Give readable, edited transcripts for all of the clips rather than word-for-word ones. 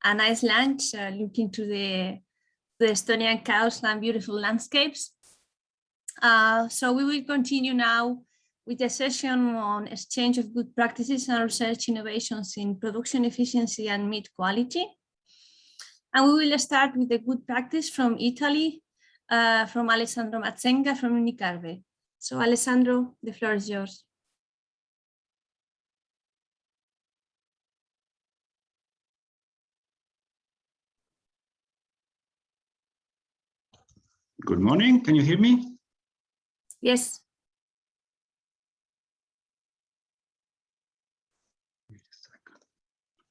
a nice lunch, looking to the Estonian coast and beautiful landscapes. So we will continue now with a session on exchange of good practices and research innovations in production efficiency and meat quality. And we will start with a good practice from Italy, from Alessandro Mazzenga from Unicarve. So Alessandro, the floor is yours. Good morning, can you hear me? Yes.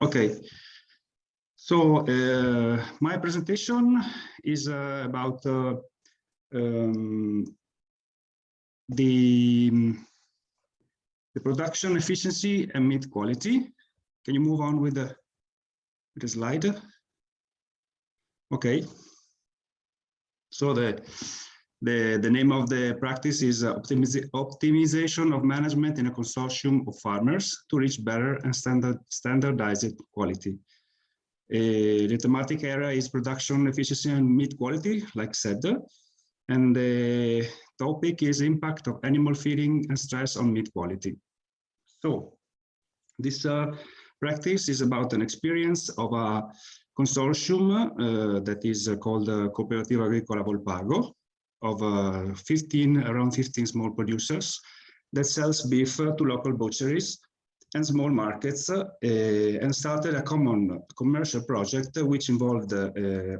Okay, so my presentation is about the production efficiency and meat quality. Can you move on with the slide? Okay. So the name of the practice is optimization of management in a consortium of farmers to reach better and standardized quality. The thematic area is production efficiency and meat quality, like said, and the topic is impact of animal feeding and stress on meat quality. So this practice is about an experience of a consortium that is called Cooperativa Agricola Volpago, of around 15 small producers that sells beef to local butcheries and small markets, and started a common commercial project which involved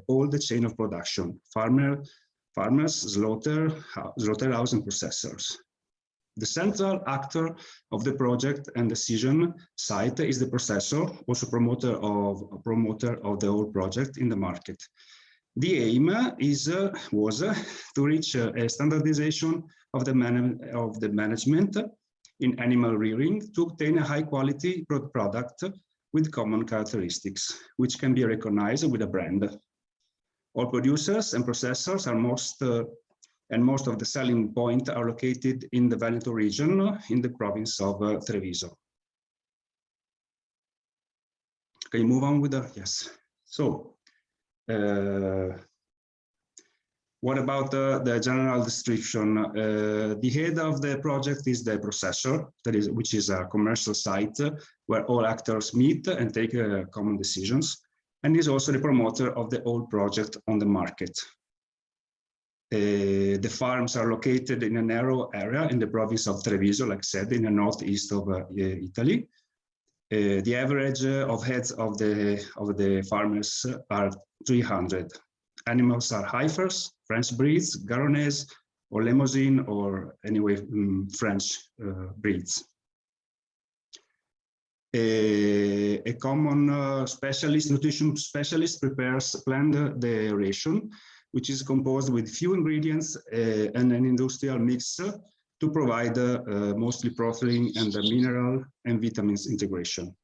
all the chain of production: farmers, slaughterhouse, and processors. The central actor of the project and decision site is the processor, also promoter of the whole project in the market. The aim was to reach a standardization of the management in animal rearing to obtain a high quality product with common characteristics, which can be recognized with a brand. All producers and processors are most of the selling points are located in the Veneto region in the province of Treviso. Can you move on with the, yes. So, what about the general description? The head of the project is the processor, which is a commercial site where all actors meet and take common decisions, and is also the promoter of the whole project on the market. The farms are located in a narrow area in the province of Treviso, like said, in the northeast of Italy. The average of heads of the farmers are 300. Animals are heifers, French breeds, Garonese, or Limousin, or anyway French breeds. A common nutrition specialist planned the ration, which is composed with few ingredients and an industrial mix to provide mostly protein and mineral and vitamins integration.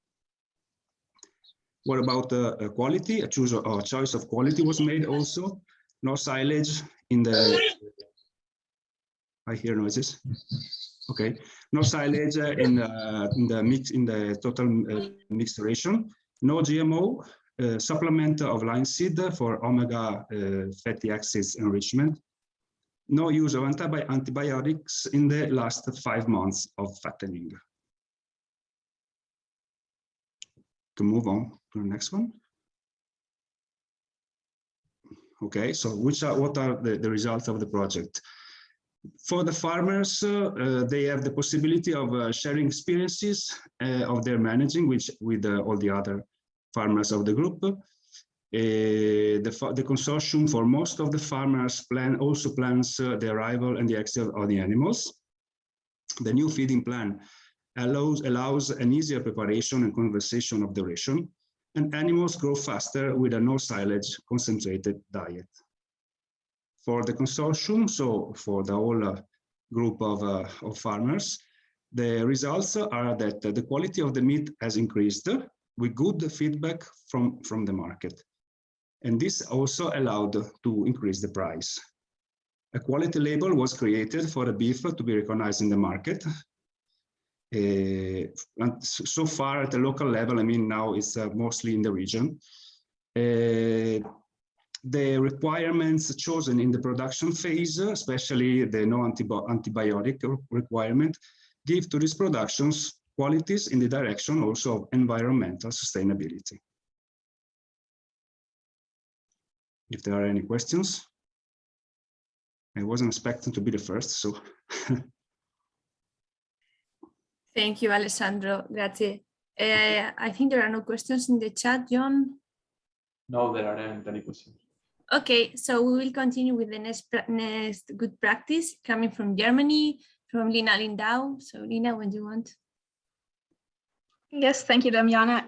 What about quality? A choice of quality was made also. No silage in the, I hear noises. Okay, no silage in the total mixed ration. No GMO. Supplement of linseed for omega fatty acids enrichment. No use of antibiotics in the last 5 months of fattening. To move on to the next one. Okay, so what are the results of the project? For the farmers, they have the possibility of sharing experiences of their managing with all the other farmers of the group. The consortium for most of the farmers also plans the arrival and the exit of the animals. The new feeding plan allows an easier preparation and conservation of the ration, and animals grow faster with a no silage concentrated diet. For the consortium, so for the whole group of farmers, the results are that the quality of the meat has increased with good feedback from the market. And this also allowed to increase the price. A quality label was created for the beef to be recognized in the market. And so far at the local level, I mean, now it's mostly in the region. The requirements chosen in the production phase, especially the no antibiotic requirement, give to these productions qualities in the direction also of environmental sustainability. If there are any questions, I wasn't expecting to be the first, so. Thank you, Alessandro. Grazie. I think there are no questions in the chat, John. No, there aren't any questions. Okay, so we will continue with the next good practice coming from Germany, from Lina Lindau. So Lina, when do you want? Yes, thank you, Damiana.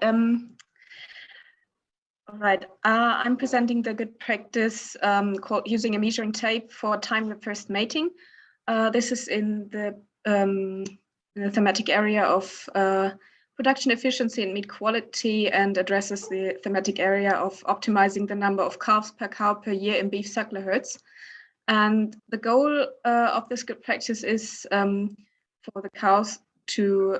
All right, I'm presenting the good practice called using a measuring tape for time the first mating. This is in the thematic area of production efficiency and meat quality, and addresses the thematic area of optimizing the number of calves per cow per year in beef suckler herds. And the goal of this good practice is for the cows to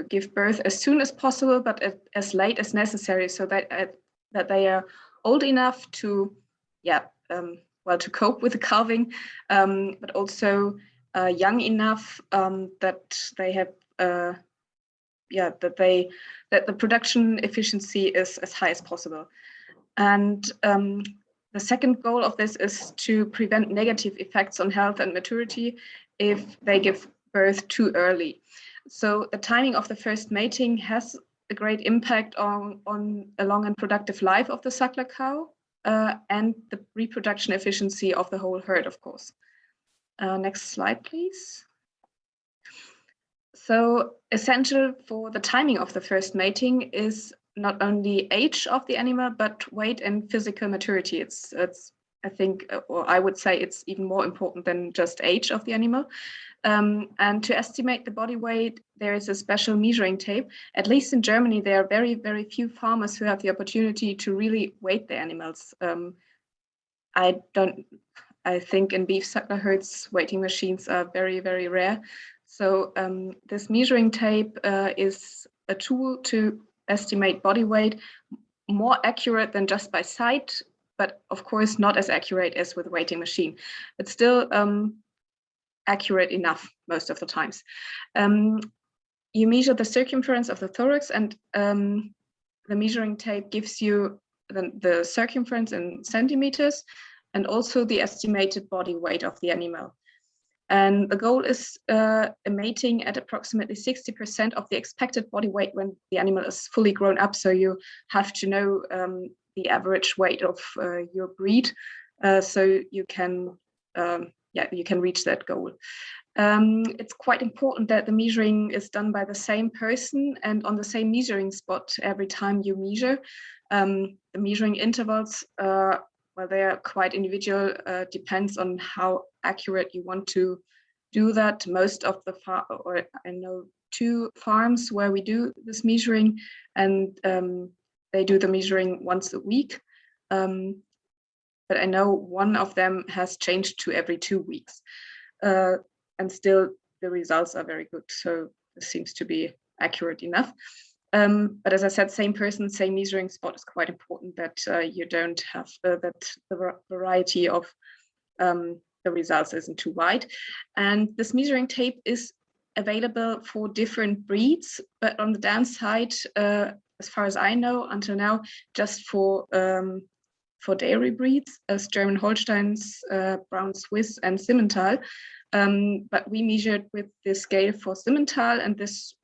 give birth as soon as possible, but as late as necessary, so that that they are old enough to, well, to cope with the calving, but also young enough that they have, that the production efficiency is as high as possible. And the second goal of this is to prevent negative effects on health and maturity if they give birth too early. So the timing of the first mating has a great impact on a long and productive life of the suckler cow and the reproduction efficiency of the whole herd, of course. Next slide, please. So essential for the timing of the first mating is not only age of the animal, but weight and physical maturity. It's I think, or I would say it's even more important than just age of the animal. And to estimate the body weight, there is a special measuring tape. At least in Germany, there are very, very few farmers who have the opportunity to really weight their animals. I think in beef suckler herds, weighting machines are very, very rare. So this measuring tape is a tool to estimate body weight, more accurate than just by sight, but of course not as accurate as with a weighting machine, but still accurate enough most of the times. You measure the circumference of the thorax, and the measuring tape gives you the circumference in centimeters and also the estimated body weight of the animal. And the goal is a mating at approximately 60% of the expected body weight when the animal is fully grown up. So you have to know the average weight of your breed, so you can reach that goal. It's quite important that the measuring is done by the same person and on the same measuring spot every time you measure. The measuring intervals, well, they are quite individual, depends on how accurate you want to do that. Most of the or I know 2 farms where we do this measuring, and they do the measuring once a week. But I know one of them has changed to every 2 weeks. And still the results are very good. So this seems to be accurate enough. But as I said, same person, same measuring spot is quite important, that you don't have that the variety of the results isn't too wide. And this measuring tape is available for different breeds, but on the downside, as far as I know until now, just for dairy breeds, as German Holsteins, Brown Swiss, and Simmental. But we measured with the scale for Simmental, and this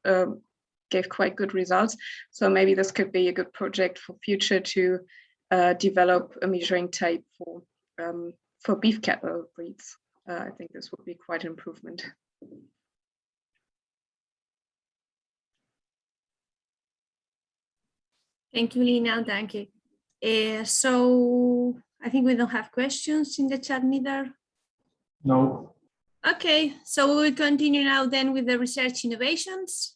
gave quite good results. So maybe this could be a good project for future to develop a measuring tape for beef cattle breeds. I think this would be quite an improvement. Thank you, Lina. Thank you. So I think we don't have questions in the chat neither. No. Okay, so we will continue now then with the research innovations.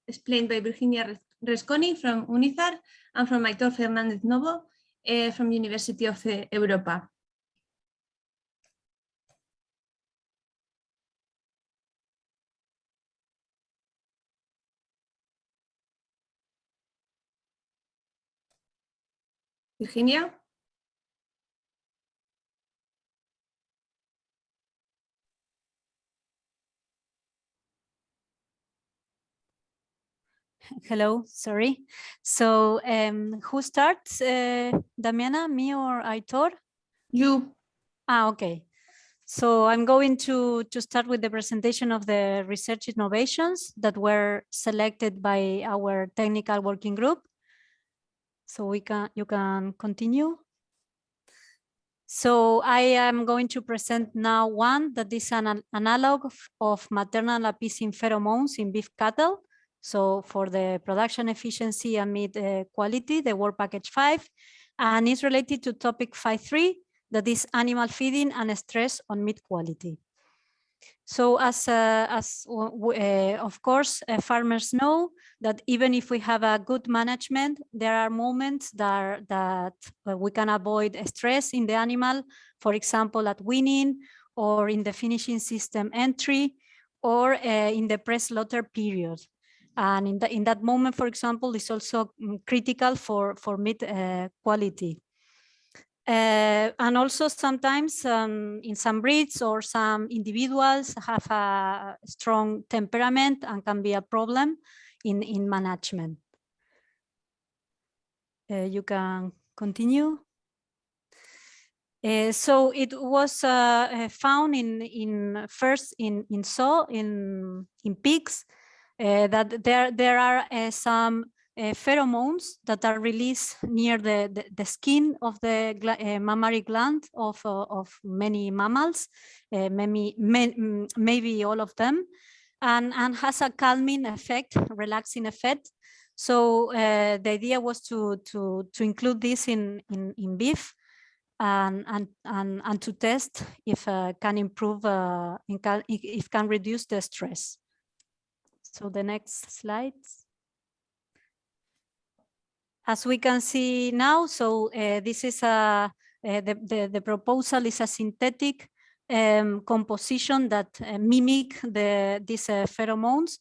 Explained by Virginia Resconi from UNIZAR and from Aitor Fernández Novo from University of Europa. Virginia? Hello, sorry. So who starts, Damiana, me or Aitor? You. Okay. So I'm going to start with the presentation of the research innovations that were selected by our technical working group. So you can continue. So I am going to present now one that is an analog of maternal appeasing pheromones in beef cattle. So for the production efficiency and meat quality, the work package 5, and is related to topic 5.3, that is animal feeding and stress on meat quality. So as of course, farmers know that even if we have a good management, there are moments that we can avoid stress in the animal, for example, at weaning or in the finishing system entry or in the pre-slaughter period. And in that moment, for example, is also critical for meat quality. And also sometimes in some breeds or some individuals have a strong temperament and can be a problem in management. You can continue. So it was found first in pigs that there are some pheromones that are released near the skin of the mammary gland of many mammals, maybe all of them, and has a calming effect, relaxing effect. So the idea was to include this in beef and to test if can improve, if can reduce the stress. So the next slides. As we can see now, so this is the proposal is a synthetic composition that mimic these pheromones.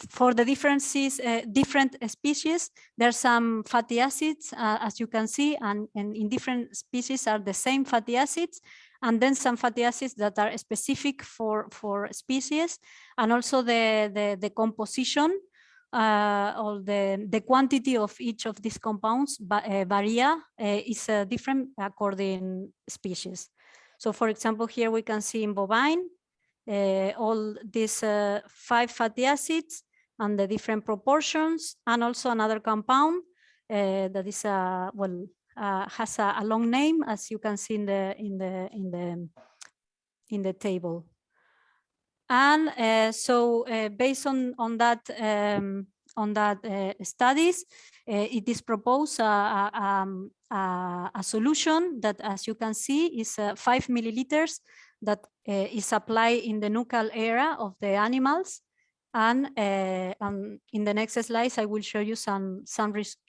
For the differences, different species, there's some fatty acids, as you can see, and in different species are the same fatty acids, and then some fatty acids that are specific for species, and also the composition or the quantity of each of these compounds is different according species. So for example, here we can see in bovine, all these 5 fatty acids and the different proportions, and also another compound that is has a long name, as you can see in the table. And so based on that studies, it is proposed a solution that, as you can see, is 5 milliliters that is applied in the nuchal area of the animals. And in the next slides, I will show you some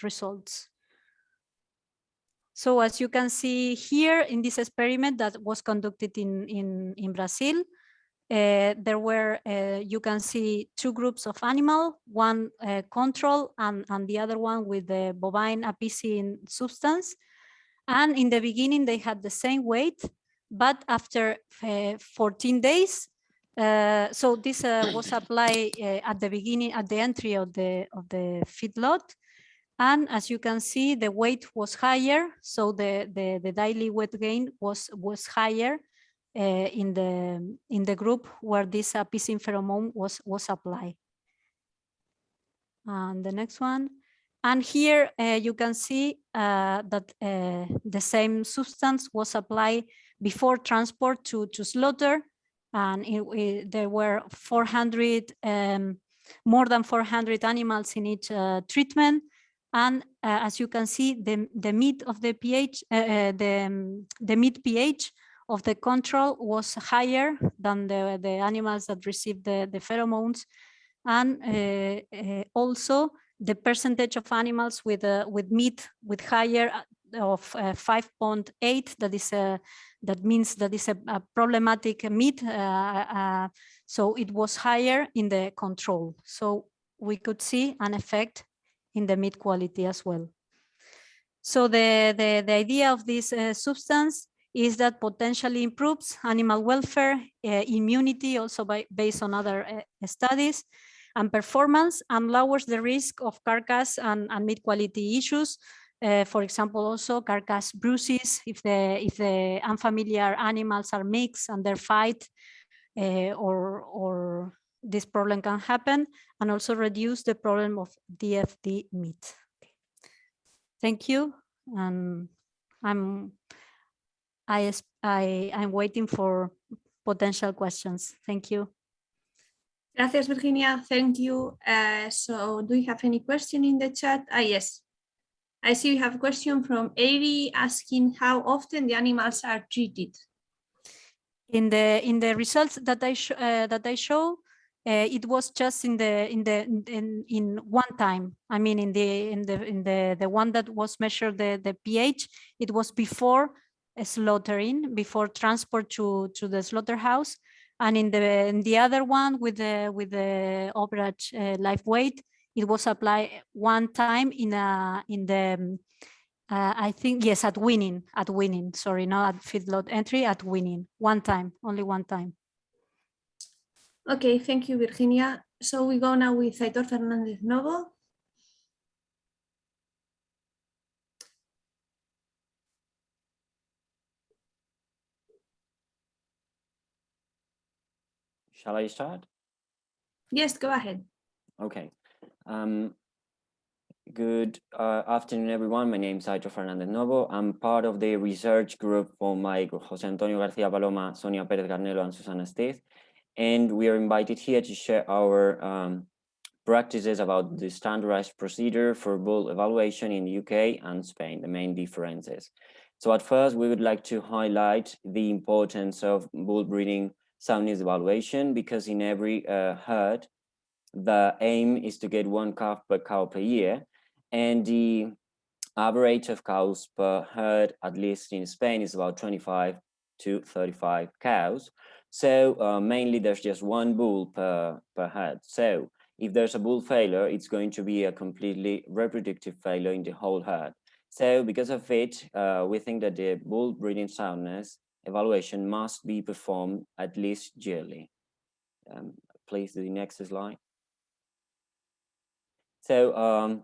results. So as you can see here in this experiment that was conducted in Brazil, there were, you can see 2 groups of animal, one control and the other one with the bovine appeasing substance. And in the beginning, they had the same weight, but after 14 days, so this was applied at the beginning, at the entry of the feedlot. And as you can see, the weight was higher, so the daily weight gain was higher in the group where this appeasing pheromone was applied. And the next one. And here you can see that the same substance was applied before transport to slaughter, and there were 400, more than 400 animals in each treatment. And as you can see, the meat of the pH, the meat pH of the control was higher than the animals that received the pheromones, and also the percentage of animals with meat with higher of 5.8, that is that means that is a problematic meat. So it was higher in the control. So we could see an effect in the meat quality as well. So the idea of this substance is that potentially improves animal welfare, immunity, also based on other studies, and performance, and lowers the risk of carcass and meat quality issues. For example, also carcass bruises if the unfamiliar animals are mixed and they fight, or this problem can happen, and also reduce the problem of DFD meat. Thank you, and I'm waiting for potential questions. Thank you. Gracias, Virginia. Thank you. So do you have any question in the chat? Yes. I see we have a question from Ari asking how often the animals are treated. In the results that I show, it was just in one time. I mean, in the one that was measured the pH, it was before slaughtering, before transport to the slaughterhouse, and in the other one with the average live weight, it was applied one time in the I think, yes, at weaning, sorry, not at feedlot entry, at weaning, one time, only one time. Okay, thank you, Virginia. So we go now with Aitor Fernandez Novo. Shall I start? Yes, go ahead. Okay. Good afternoon, everyone. My name is Aitor Fernandez Novo. I'm part of the research group from my José Antonio García Paloma, Sonia Pérez Garnelo, and Susana Stiz. And we are invited here to share our practices about the standardized procedure for bull evaluation in the UK and Spain, the main differences. So at first, we would like to highlight the importance of bull breeding soundness evaluation, because in every herd, the aim is to get one calf per cow per year, and the average of cows per herd, at least in Spain, is about 25 to 35 cows. So mainly there's just one bull per herd. So if there's a bull failure, it's going to be a completely reproductive failure in the whole herd. So because of it, we think that the bull breeding soundness evaluation must be performed at least yearly. Please do the next slide. So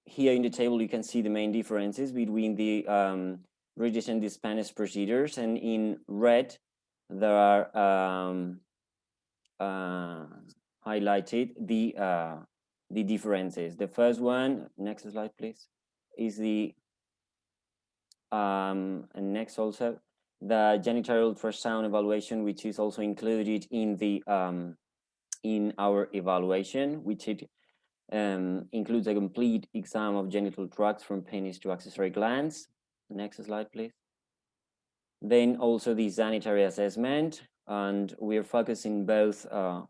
here in the table, you can see the main differences between the British and the Spanish procedures. And in red, there are highlighted the differences. The first one, next slide, please, is the, and next also, the genital ultrasound evaluation, which is also included in the in our evaluation, which it includes a complete exam of genital tracts from penis to accessory glands. Next slide, please. Then also the sanitary assessment, and we're focusing both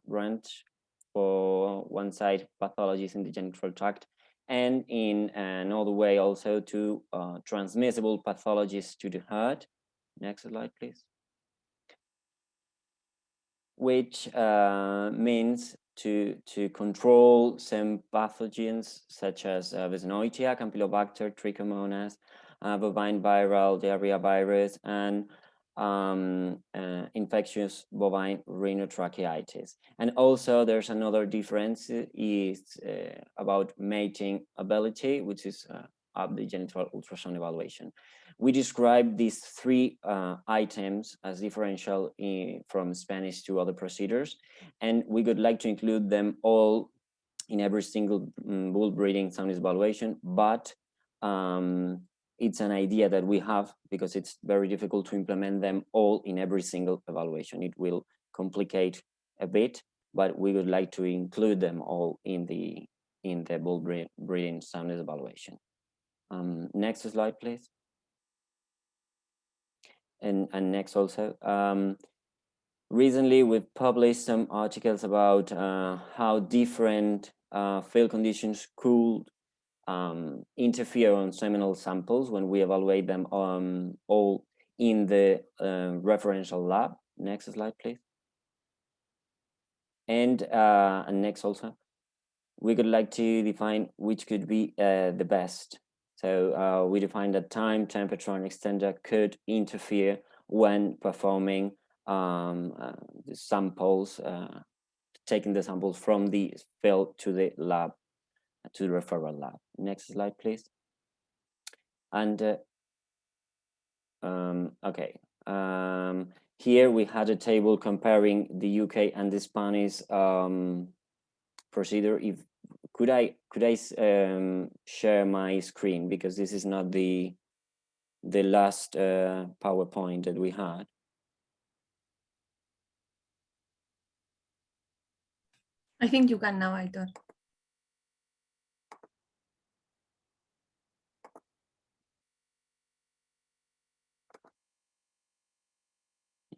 branch for one side pathologies in the genital tract, and in another way also to transmissible pathologies to the herd. Next slide, please. Which means to control some pathogens such as Vesnoitia, Campylobacter, Trichomonas, bovine viral diarrhea virus, and infectious bovine rhinotracheitis. And also there's another difference is about mating ability, which is of the genital ultrasound evaluation. We describe these three items as differential from Spanish to other procedures, and we would like to include them all in every single bull breeding soundness evaluation, but it's an idea that we have because it's very difficult to implement them all in every single evaluation. It will complicate a bit, but we would like to include them all in the bull breeding soundness evaluation. Next slide, please. And next also. Recently, we've published some articles about how different field conditions could interfere on seminal samples when we evaluate them all in the referential lab. Next slide, please. And next also, we would like to define which could be the best. So we defined that time, temperature, and extender could interfere when performing the samples, taking the samples from the field to the lab, to the referral lab. Next slide, please. And okay, here we had a table comparing the UK and the Spanish procedure. If could I share my screen, because this is not the last PowerPoint that we had. I think you can now, Aitor.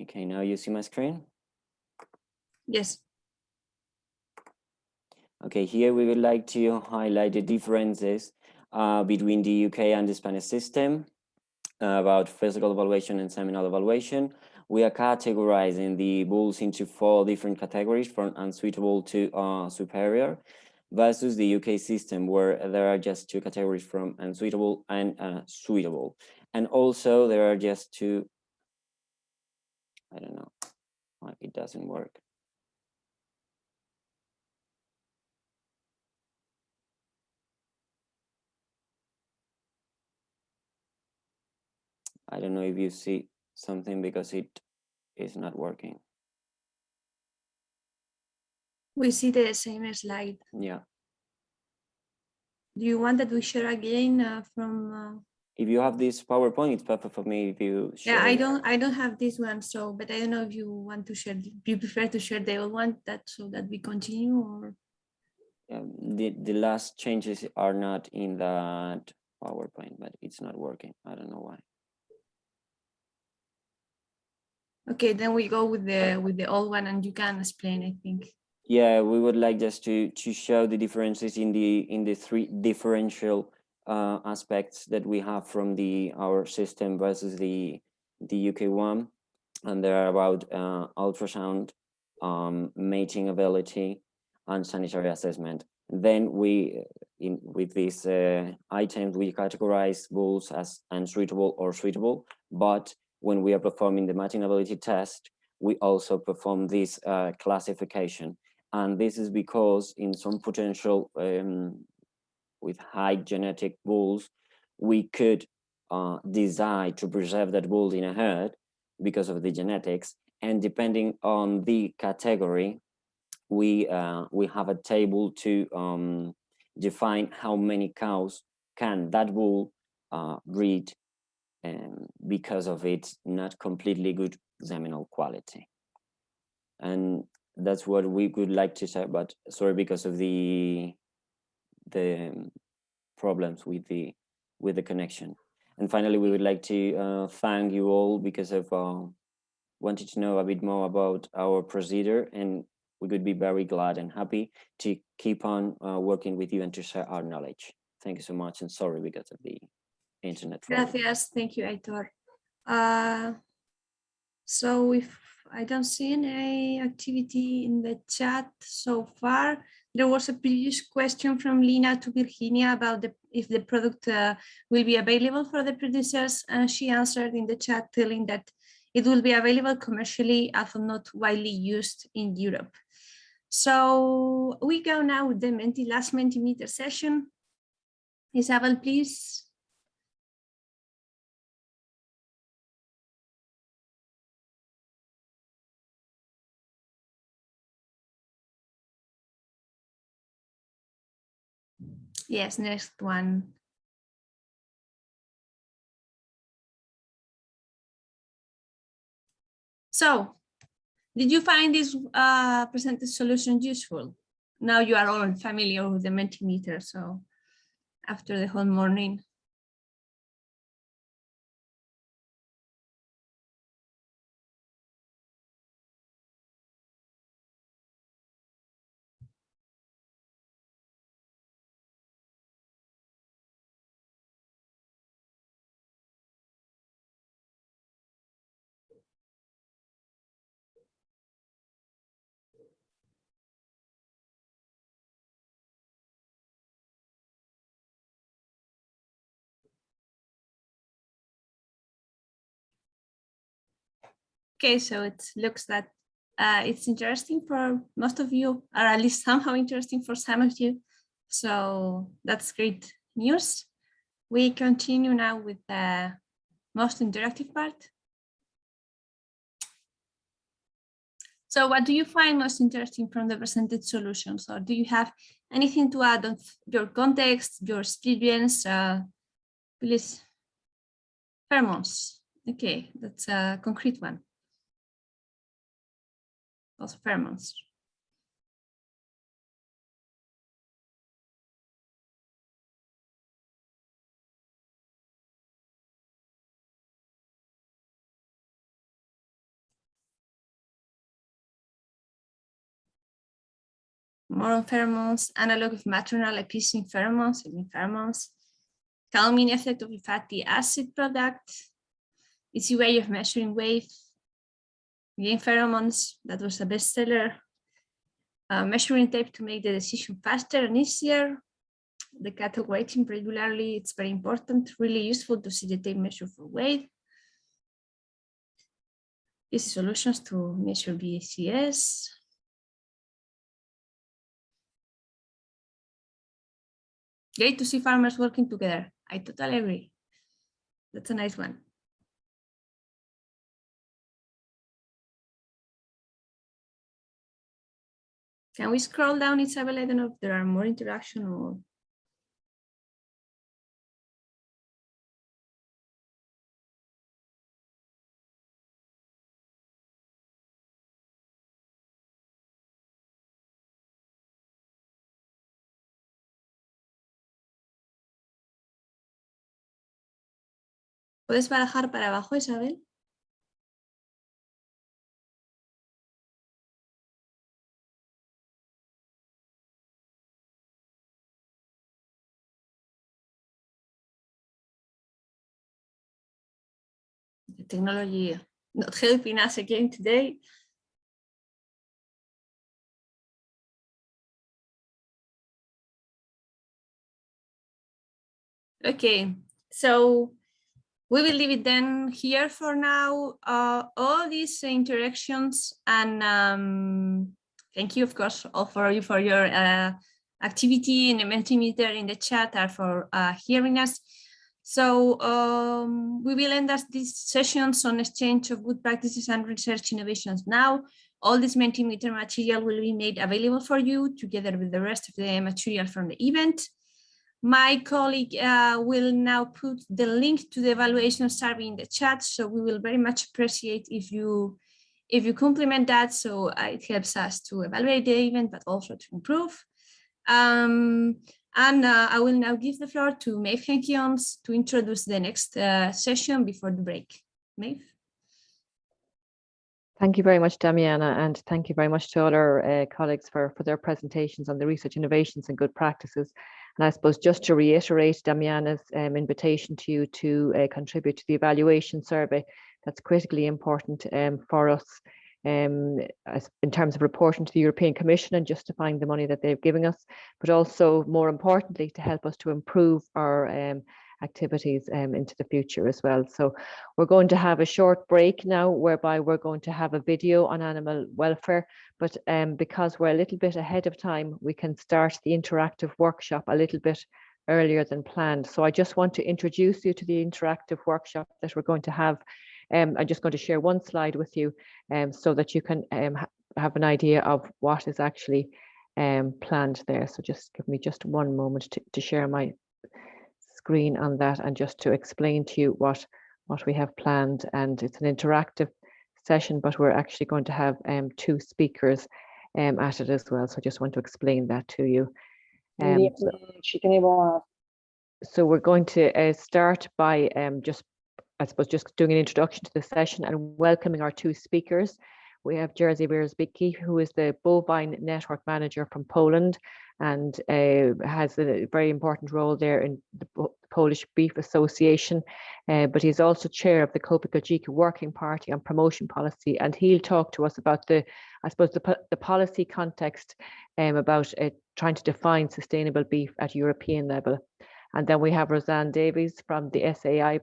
Okay, now you see my screen? Yes. Okay, here we would like to highlight the differences between the UK and the Spanish system about physical evaluation and seminal evaluation. We are categorizing the bulls into 4 different categories, from unsuitable to superior, versus the UK system, where there are just 2 categories, from unsuitable and suitable. And also there are just 2, I don't know why it doesn't work. I don't know if you see something, because it is not working. We see the same slide. Yeah. Do you want that we share again from? If you have this PowerPoint, it's perfect for me if you share. Yeah, I don't have this one, so, but I don't know if you want to share. Do you prefer to share the old one, so that we continue, or? The last changes are not in that PowerPoint, but it's not working. I don't know why. Okay, then we go with the old one, and you can explain, I think. Yeah, we would like just to show the differences in the 3 differential aspects that we have from our system versus the UK one, and they're about ultrasound, mating ability, and sanitary assessment. Then with these items, we categorize bulls as unsuitable or suitable, but when we are performing the mating ability test, we also perform this classification. And this is because in some potential with high genetic bulls, we could decide to preserve that bull in a herd because of the genetics. And depending on the category, we have a table to define how many cows can that bull breed because of its not completely good seminal quality. And that's what we would like to say, but sorry, because of the problems with the connection. And finally, we would like to thank you all, because of wanted to know a bit more about our procedure, and we could be very glad and happy to keep on working with you and to share our knowledge. Thank you so much, and sorry because of the internet problem. Gracias, thank you, Aitor. So if I don't see any activity in the chat so far, there was a previous question from Lina to Virginia about if the product will be available for the producers, and she answered in the chat telling that it will be available commercially, although not widely used in Europe. So we go now with the last Mentimeter session. Isabel, please. Yes, next one. So, did you find this presented solution useful? Now you are all familiar with the Mentimeter, so after the whole morning. Okay, so it looks that it's interesting for most of you, or at least somehow interesting for some of you. So that's great news. We continue now with the most interactive part. So what do you find most interesting from the presented solutions? Or do you have anything to add on your context, your experience? Please. Pheromones. Okay, that's a concrete one. Also pheromones. More on pheromones, analog of maternal appeasing pheromones, pheromones, calming effect of a fatty acid product, easy way of measuring weight, again pheromones, that was a bestseller, measuring tape to make the decision faster and easier, the cattle weighting regularly, it's very important, really useful to see the tape measure for weight, easy solutions to measure BACS, great to see farmers working together. I totally agree. That's a nice one. Can we scroll down, Isabel? I don't know if there are more interaction or. ¿Puedes bajar para abajo, Isabel? The technology not helping us again today. Okay, so we will leave it then here for now. All these interactions and thank you, of course, all for you for your activity in the Mentimeter in the chat or for hearing us. So we will end these sessions on exchange of good practices and research innovations. Now, all this Mentimeter material will be made available for you together with the rest of the material from the event. My colleague will now put the link to the evaluation survey in the chat. So we will very much appreciate if you complement that. So it helps us to evaluate the event, but also to improve. I will now give the floor to Maeve Henkions to introduce the next session before the break. Maeve. Thank you very much, Damiana, and thank you very much to all our colleagues for their presentations on the research innovations and good practices. And I suppose just to reiterate Damiana's invitation to you to contribute to the evaluation survey, that's critically important for us in terms of reporting to the European Commission and justifying the money that they've given us, but also more importantly to help us to improve our activities into the future as well. So we're going to have a short break now whereby we're going to have a video on animal welfare, but because we're a little bit ahead of time, we can start the interactive workshop a little bit earlier than planned. So I just want to introduce you to the interactive workshop that we're going to have. I'm just going to share one slide with you so that you can have an idea of what is actually planned there. So just give me just one moment to share my screen on that and just to explain to you what we have planned. And it's an interactive session, but we're actually going to have two speakers at it as well. So I just want to explain that to you. So we're going to start by I suppose just doing an introduction to the session and welcoming our two speakers. We have Jerzy Wierzbicki, who is the Bovine Network Manager from Poland and has a very important role there in the Polish Beef Association, but he's also chair of the Kopikaldziki Working Party on Promotion Policy, and he'll talk to us about the policy context about trying to define sustainable beef at European level. And then we have Roseanne Davies from the SAI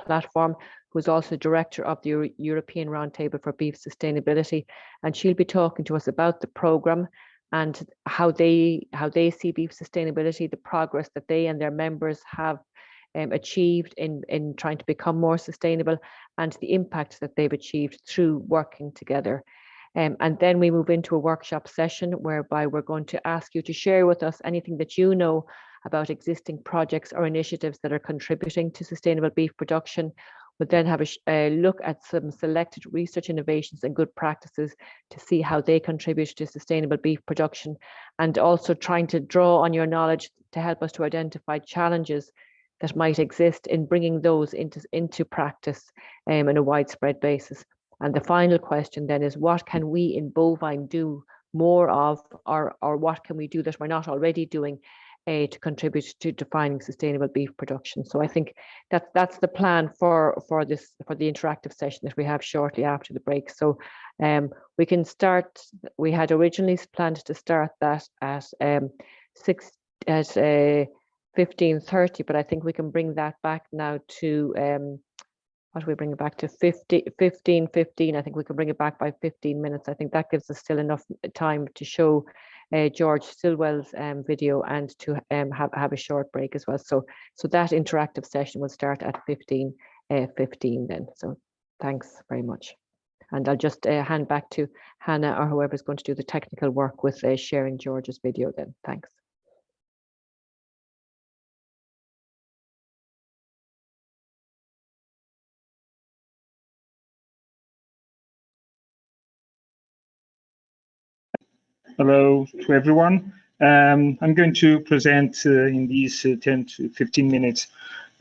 platform, who's also director of the European Roundtable for Beef Sustainability, and she'll be talking to us about the programme and how they see beef sustainability, the progress that they and their members have achieved in trying to become more sustainable, and the impact that they've achieved through working together. And then we move into a workshop session whereby we're going to ask you to share with us anything that you know about existing projects or initiatives that are contributing to sustainable beef production. We'll then have a look at some selected research innovations and good practices to see how they contribute to sustainable beef production, and also trying to draw on your knowledge to help us to identify challenges that might exist in bringing those into practice on a widespread basis. And the final question then is, what can we in Bovine do more of, or what can we do that we're not already doing to contribute to defining sustainable beef production? So I think that's the plan for the interactive session that we have shortly after the break. So we can start. We had originally planned to start that at 15:30, but I think we can bring that back now to what do we bring it back to? 15:15. I think we can bring it back by 15 minutes. I think that gives us still enough time to show George Stilwell's video and to have a short break as well. So that interactive session will start at 15:15 then. So thanks very much. And I'll just hand back to Hannah or whoever's going to do the technical work with sharing George's video then. Thanks. Hello to everyone. I'm going to present in these 10 to 15 minutes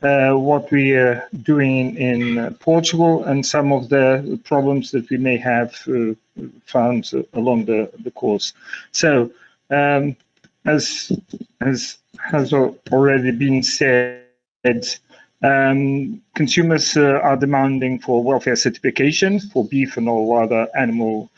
what we are doing in Portugal and some of the problems that we may have found along the course. So, as has already been said, consumers are demanding for welfare certification for beef and all other animal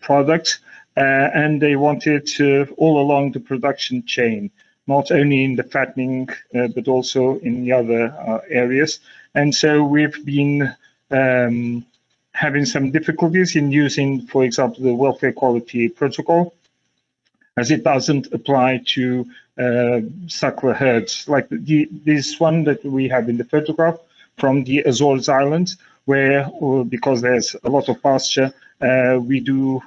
products. And they want it all along the production chain, not only in the fattening, but also in the other areas. And so we've been having some difficulties in using, for example, the welfare quality protocol, as it doesn't apply to suckler herds, like this one that we have in the photograph from the Azores Islands, where, because there's a lot of pasture, we do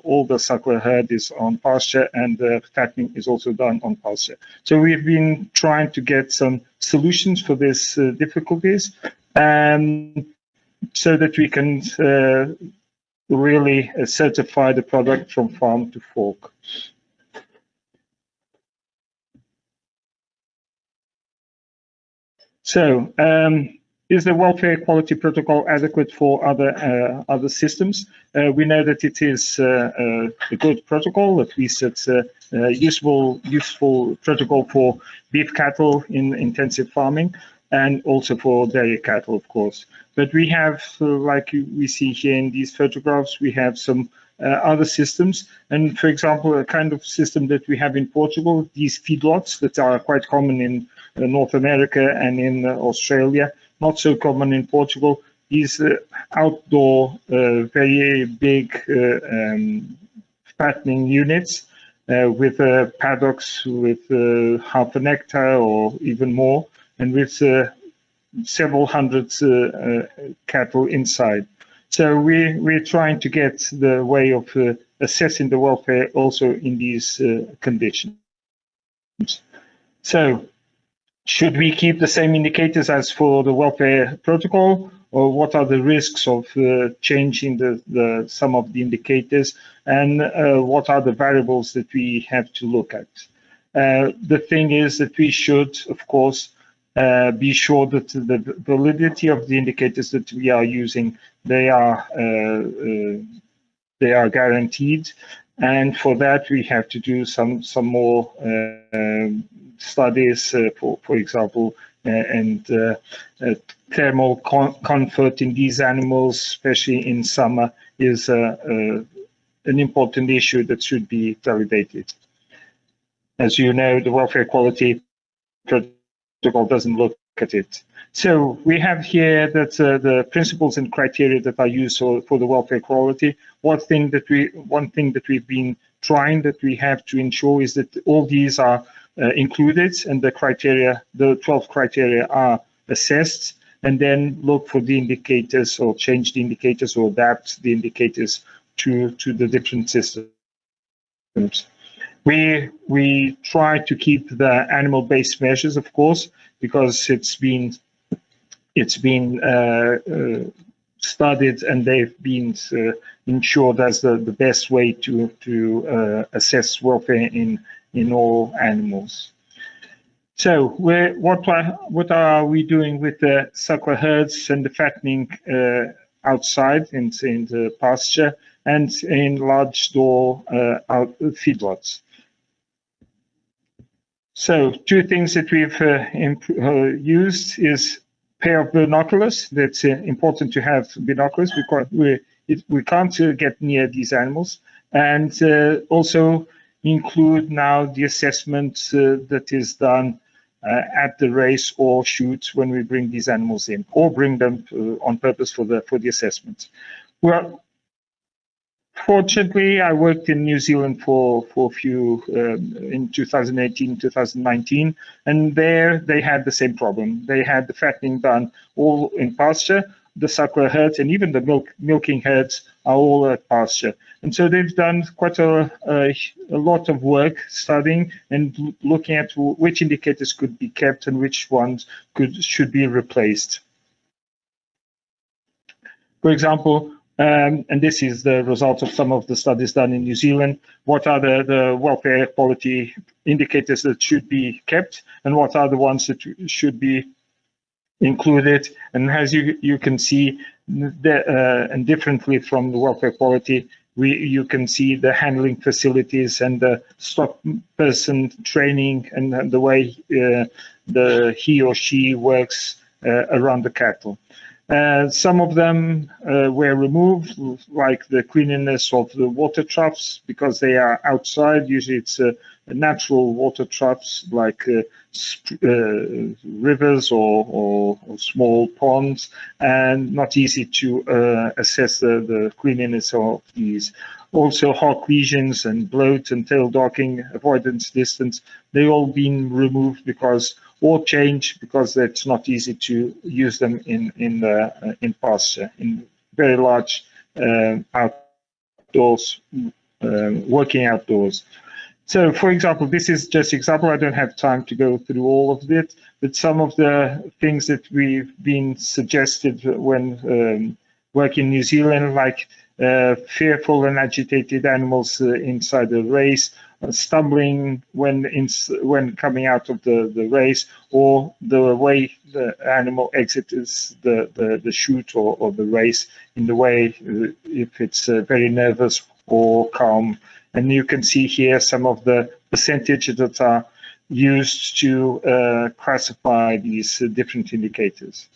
all the suckler herd is on pasture, and the fattening is also done on pasture. So we've been trying to get some solutions for these difficulties, so that we can really certify the product from farm to fork. So, is the welfare quality protocol adequate for other systems? We know that it is a good protocol. At least it's a useful protocol for beef cattle in intensive farming, and also for dairy cattle, of course. But we have, like we see here in these photographs, we have some other systems. And for example, a kind of system that we have in Portugal, these feedlots that are quite common in North America and in Australia, not so common in Portugal. These outdoor, very big fattening units with paddocks with half an hectare or even more, and with several hundred cattle inside. So we're trying to get the way of assessing the welfare also in these conditions. So, should we keep the same indicators as for the welfare protocol, or what are the risks of changing some of the indicators, and what are the variables that we have to look at? The thing is that we should, of course, be sure that the validity of the indicators that we are using, they are guaranteed, and for that we have to do some more studies, for example, and thermal comfort in these animals, especially in summer, is an important issue that should be validated. As you know, the welfare quality protocol doesn't look at it. So we have here that the principles and criteria that are used for the welfare quality. One thing that we've been trying that we have to ensure is that all these are included, and the 12 criteria are assessed, and then look for the indicators or change the indicators or adapt the indicators to the different systems. We try to keep the animal-based measures, of course, because it's been studied and they've been ensured as the best way to assess welfare in all animals. So what are we doing with the suckler herds and the fattening outside in the pasture and in large door feedlots? So two things that we've used is pair of binoculars. That's important to have binoculars because we can't get near these animals, and also include now the assessment that is done at the race or shoot when we bring these animals in, or bring them on purpose for the assessment. Well, fortunately, I worked in New Zealand for a few in 2018, 2019, and there they had the same problem. They had the fattening done all in pasture. The suckler herds and even the milking herds are all at pasture. And so they've done quite a lot of work studying and looking at which indicators could be kept and which ones should be replaced. For example, and this is the result of some of the studies done in New Zealand. What are the welfare quality indicators that should be kept, and what are the ones that should be included? And as you can see, and differently from the welfare quality, you can see the handling facilities and the stock person training and the way he or she works around the cattle. Some of them were removed, like the cleanliness of the water troughs, because they are outside. Usually it's natural water troughs like rivers or small ponds, and not easy to assess the cleanliness of these. Also, hawk lesions and bloat and tail docking, avoidance distance, they all been removed or changed because it's not easy to use them in pasture, in very large outdoors, working outdoors. So, for example, this is just example. I don't have time to go through all of it, but some of the things that we've been suggested when working in New Zealand, like fearful and agitated animals inside the race, stumbling when coming out of the race, or the way the animal exits the chute or the race, in the way if it's very nervous or calm. And you can see here some of the percentages that are used to classify these different indicators.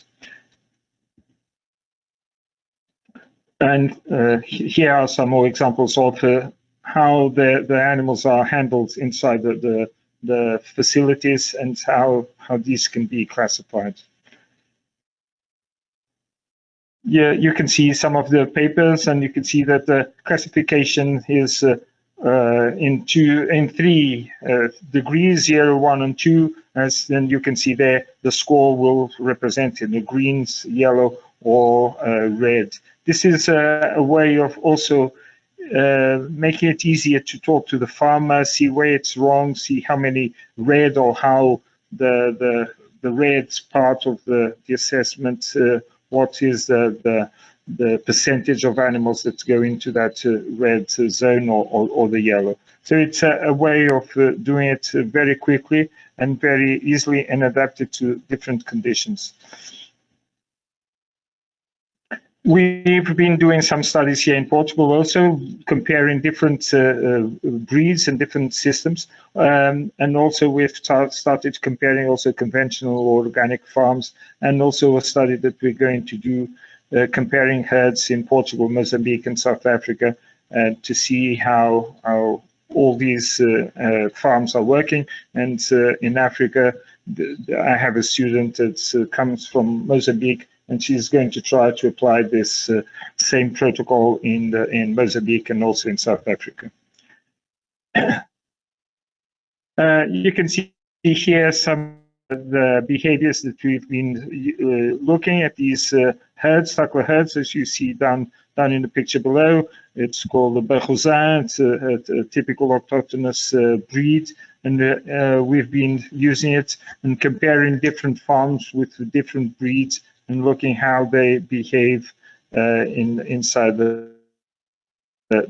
And here are some more examples of how the animals are handled inside the facilities and how these can be classified. Yeah, you can see some of the papers, and you can see that the classification is in 3 degrees, 0, 1, and 2. As then you can see there, the score will represent in the greens, yellow, or red. This is a way of also making it easier to talk to the farmer, see where it's wrong, see how many red or how the red part of the assessment, what is the percentage of animals that go into that red zone or the yellow. So it's a way of doing it very quickly and very easily and adapted to different conditions. We've been doing some studies here in Portugal also, comparing different breeds and different systems. And also we've started comparing also conventional or organic farms, and also a study that we're going to do comparing herds in Portugal, Mozambique, and South Africa to see how all these farms are working. And in Africa, I have a student that comes from Mozambique, and she's going to try to apply this same protocol in Mozambique and also in South Africa. You can see here some of the behaviors that we've been looking at, these herds, suckler herds, as you see down in the picture below. It's called the Berrouzin. It's a typical autochthonous breed, and we've been using it and comparing different farms with the different breeds and looking how they behave inside the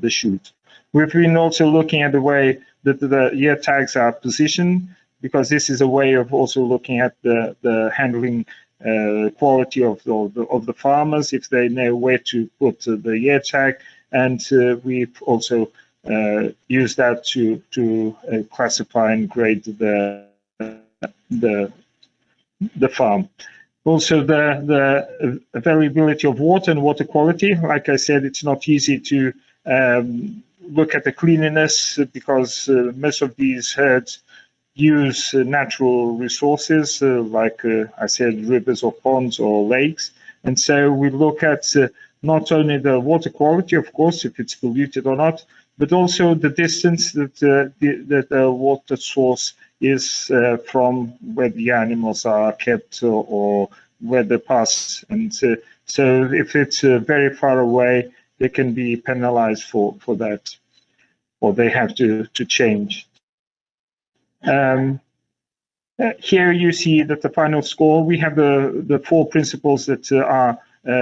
chute. We've been also looking at the way that the ear tags are positioned, because this is a way of also looking at the handling quality of the farmers, if they know where to put the ear tag, and we've also used that to classify and grade the farm. Also, the availability of water and water quality. Like I said, it's not easy to look at the cleanliness, because most of these herds use natural resources, like I said, rivers or ponds or lakes. And so we look at not only the water quality, of course, if it's polluted or not, but also the distance that the water source is from where the animals are kept or where they pass. And so if it's very far away, they can be penalized for that, or they have to change. Here you see that the final score, we have the 4 principles that are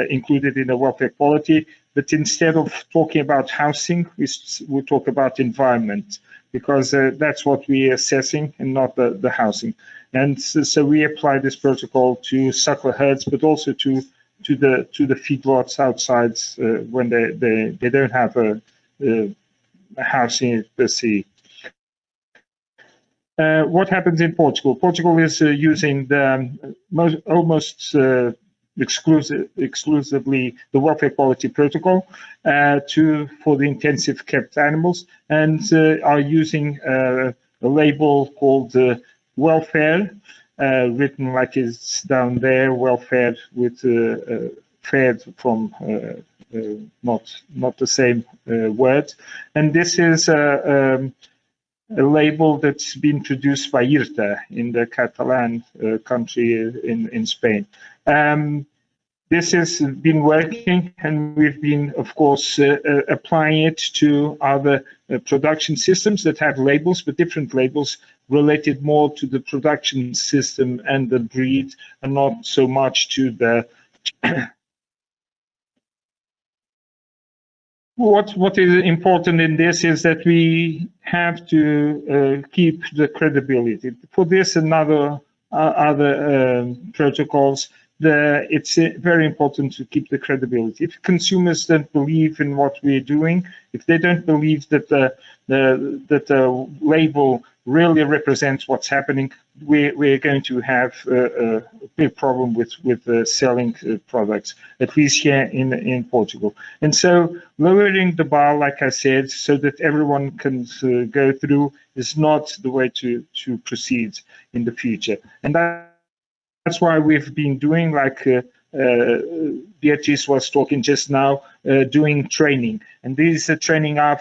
included in the welfare quality, but instead of talking about housing, we talk about environment, because that's what we're assessing and not the housing. And so we apply this protocol to suckler herds, but also to the feedlots outside when they don't have a housing per se. What happens in Portugal? Portugal is using almost exclusively the welfare quality protocol for the intensive kept animals, and are using a label called welfare, written like it's down there, welfare with fed from not the same word. And this is a label that's been produced by IRTA in the Catalan country in Spain. This has been working, and we've been, of course, applying it to other production systems that have labels, but different labels related more to the production system and the breed, and not so much to the What is important in this is that we have to keep the credibility. For this and other protocols, it's very important to keep the credibility. If consumers don't believe in what we're doing, if they don't believe that the label really represents what's happening, we're going to have a big problem with selling products, at least here in Portugal. And so lowering the bar, like I said, so that everyone can go through is not the way to proceed in the future. And that's why we've been doing, like Beatrice was talking just now, doing training. And these training are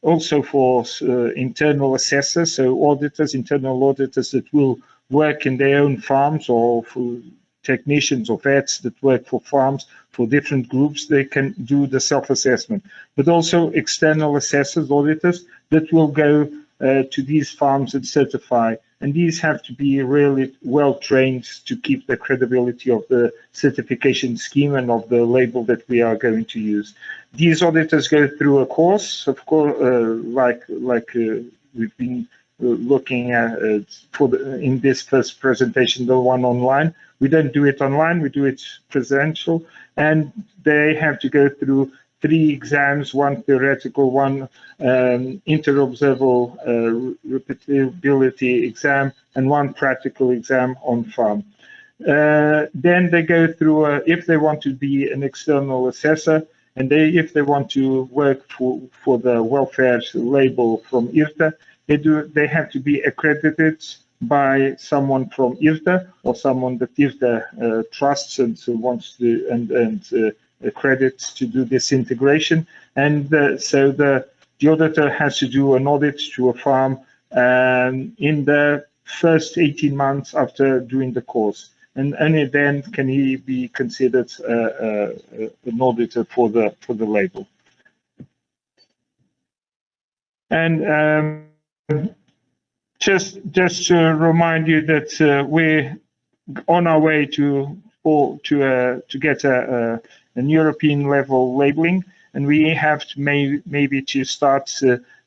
also for internal assessors, so auditors, internal auditors that will work in their own farms, or for technicians or vets that work for farms, for different groups, they can do the self-assessment. But also external assessors, auditors, that will go to these farms and certify. And these have to be really well trained to keep the credibility of the certification scheme and of the label that we are going to use. These auditors go through a course, of course, like we've been looking at in this first presentation, the one online. We don't do it online, we do it presential, and they have to go through 3 exams, 1 theoretical, 1 inter-observable repeatability exam, and 1 practical exam on farm. Then they go through, if they want to be an external assessor, and if they want to work for the welfare label from IRTA, they have to be accredited by someone from IRTA or someone that IRTA trusts and wants to and credits to do this integration. And so the auditor has to do an audit to a farm in the first 18 months after doing the course. And only then can he be considered an auditor for the label. And just to remind you that we're on our way to get an European level labeling, and we have to maybe to start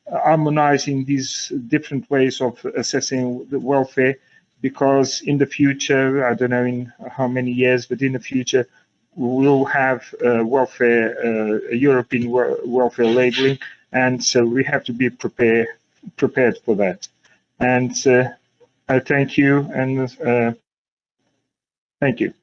harmonizing these different ways of assessing the welfare, because in the future, I don't know in how many years, but in the future we will have a European welfare labeling, and so we have to be prepared for that. And I thank you, and thank you.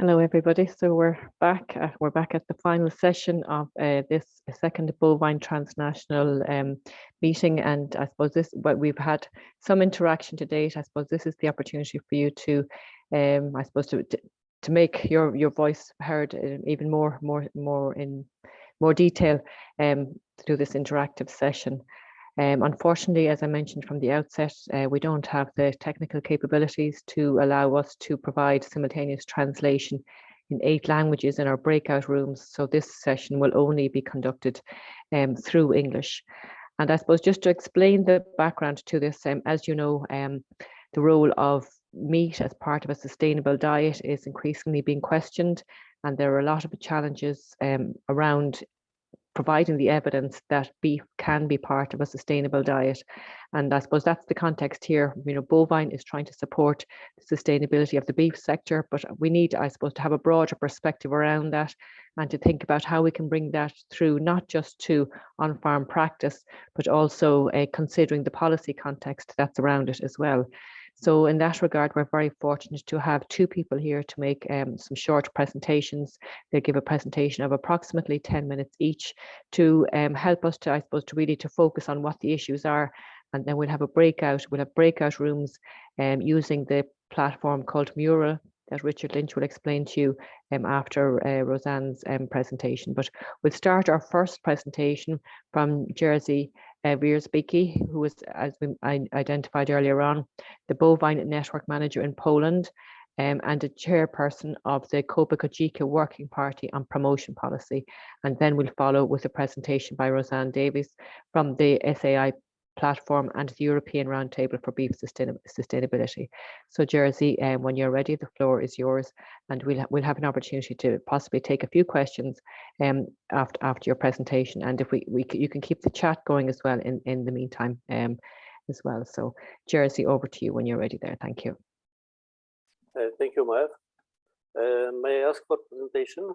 Hello, everybody. So we're back. We're back at the final session of this second Bovine Transnational meeting, and I suppose we've had some interaction to date. I suppose this is the opportunity for you to, I suppose, to make your voice heard even more in more detail through this interactive session. Unfortunately, as I mentioned from the outset, we don't have the technical capabilities to allow us to provide simultaneous translation in 8 languages in our breakout rooms. So this session will only be conducted through English. And I suppose just to explain the background to this, as you know, the role of meat as part of a sustainable diet is increasingly being questioned. And there are a lot of challenges around providing the evidence that beef can be part of a sustainable diet. And I suppose that's the context here. You know, Bovine is trying to support the sustainability of the beef sector, but we need, I suppose, to have a broader perspective around that and to think about how we can bring that through, not just to on-farm practice, but also considering the policy context that's around it as well. So in that regard, we're very fortunate to have 2 people here to make some short presentations. They'll give a presentation of approximately 10 minutes each to help us to, I suppose, to really to focus on what the issues are. And then we'll have breakout rooms using the platform called Mural that Richard Lynch will explain to you after Roseanne's presentation. But we'll start our first presentation from Jerzy Wierzbicki, who was, as I identified earlier on, the Bovine Network Manager in Poland and a chairperson of the Copa Cogeca Working Party on Promotion Policy. And then we'll follow with a presentation by Roseanne Davies from the SAI platform and the European Roundtable for Beef Sustainability. So Jerzy, when you're ready, the floor is yours, and we'll have an opportunity to possibly take a few questions after your presentation, and if you can keep the chat going as well in the meantime as well. So Jerzy, over to you when you're ready there. Thank you. Thank you, Maev. May I ask for presentation?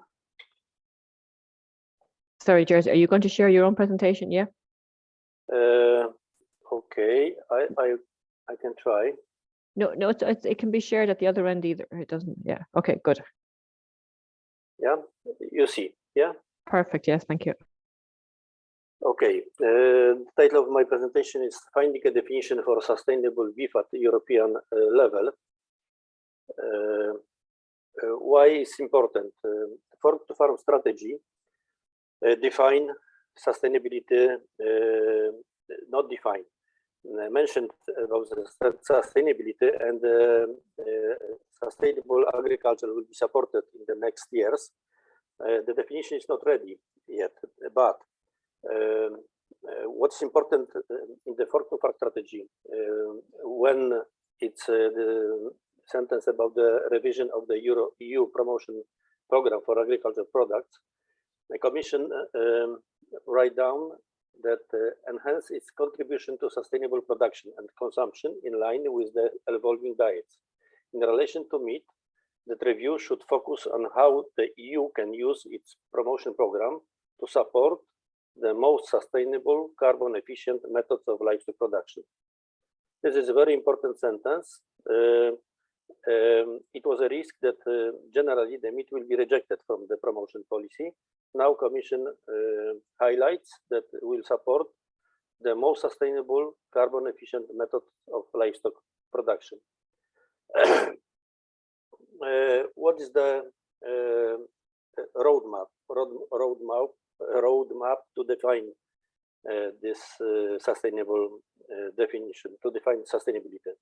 Sorry, Jerzy, are you going to share your own presentation? Yeah. Okay, I can try. No, it can be shared at the other end either. It doesn't. Yeah. Okay. Good. Yeah, you see. Yeah. Perfect. Yes. Thank you. Okay. The title of my presentation is "Finding a Definition for Sustainable Beef at the European Level." Why is important? Farm-to-farm strategy define sustainability, not define. Mentioned about the sustainability, and sustainable agriculture will be supported in the next years. The definition is not ready yet, but what's important in the farm-to-farm strategy, when it's the sentence about the revision of the EU promotion program for agricultural products, the Commission write down that enhance its contribution to sustainable production and consumption in line with the evolving diets. In relation to meat, that review should focus on how the EU can use its promotion program to support the most sustainable, carbon-efficient methods of livestock production. This is a very important sentence. It was a risk that generally the meat will be rejected from the promotion policy. Now Commission highlights that will support the most sustainable, carbon-efficient method of livestock production. What is the roadmap to define this sustainable definition, to define sustainability?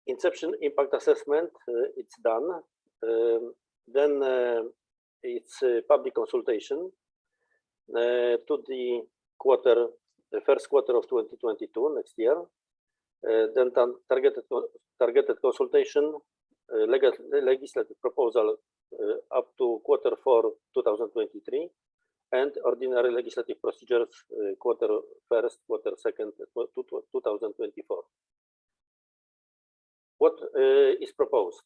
Inception impact assessment, it's done. Then it's public consultation to the first quarter of 2022, next year. Then targeted consultation, legislative proposal up to Q4 2023, and ordinary legislative procedures Q1, Q2 2024. What is proposed?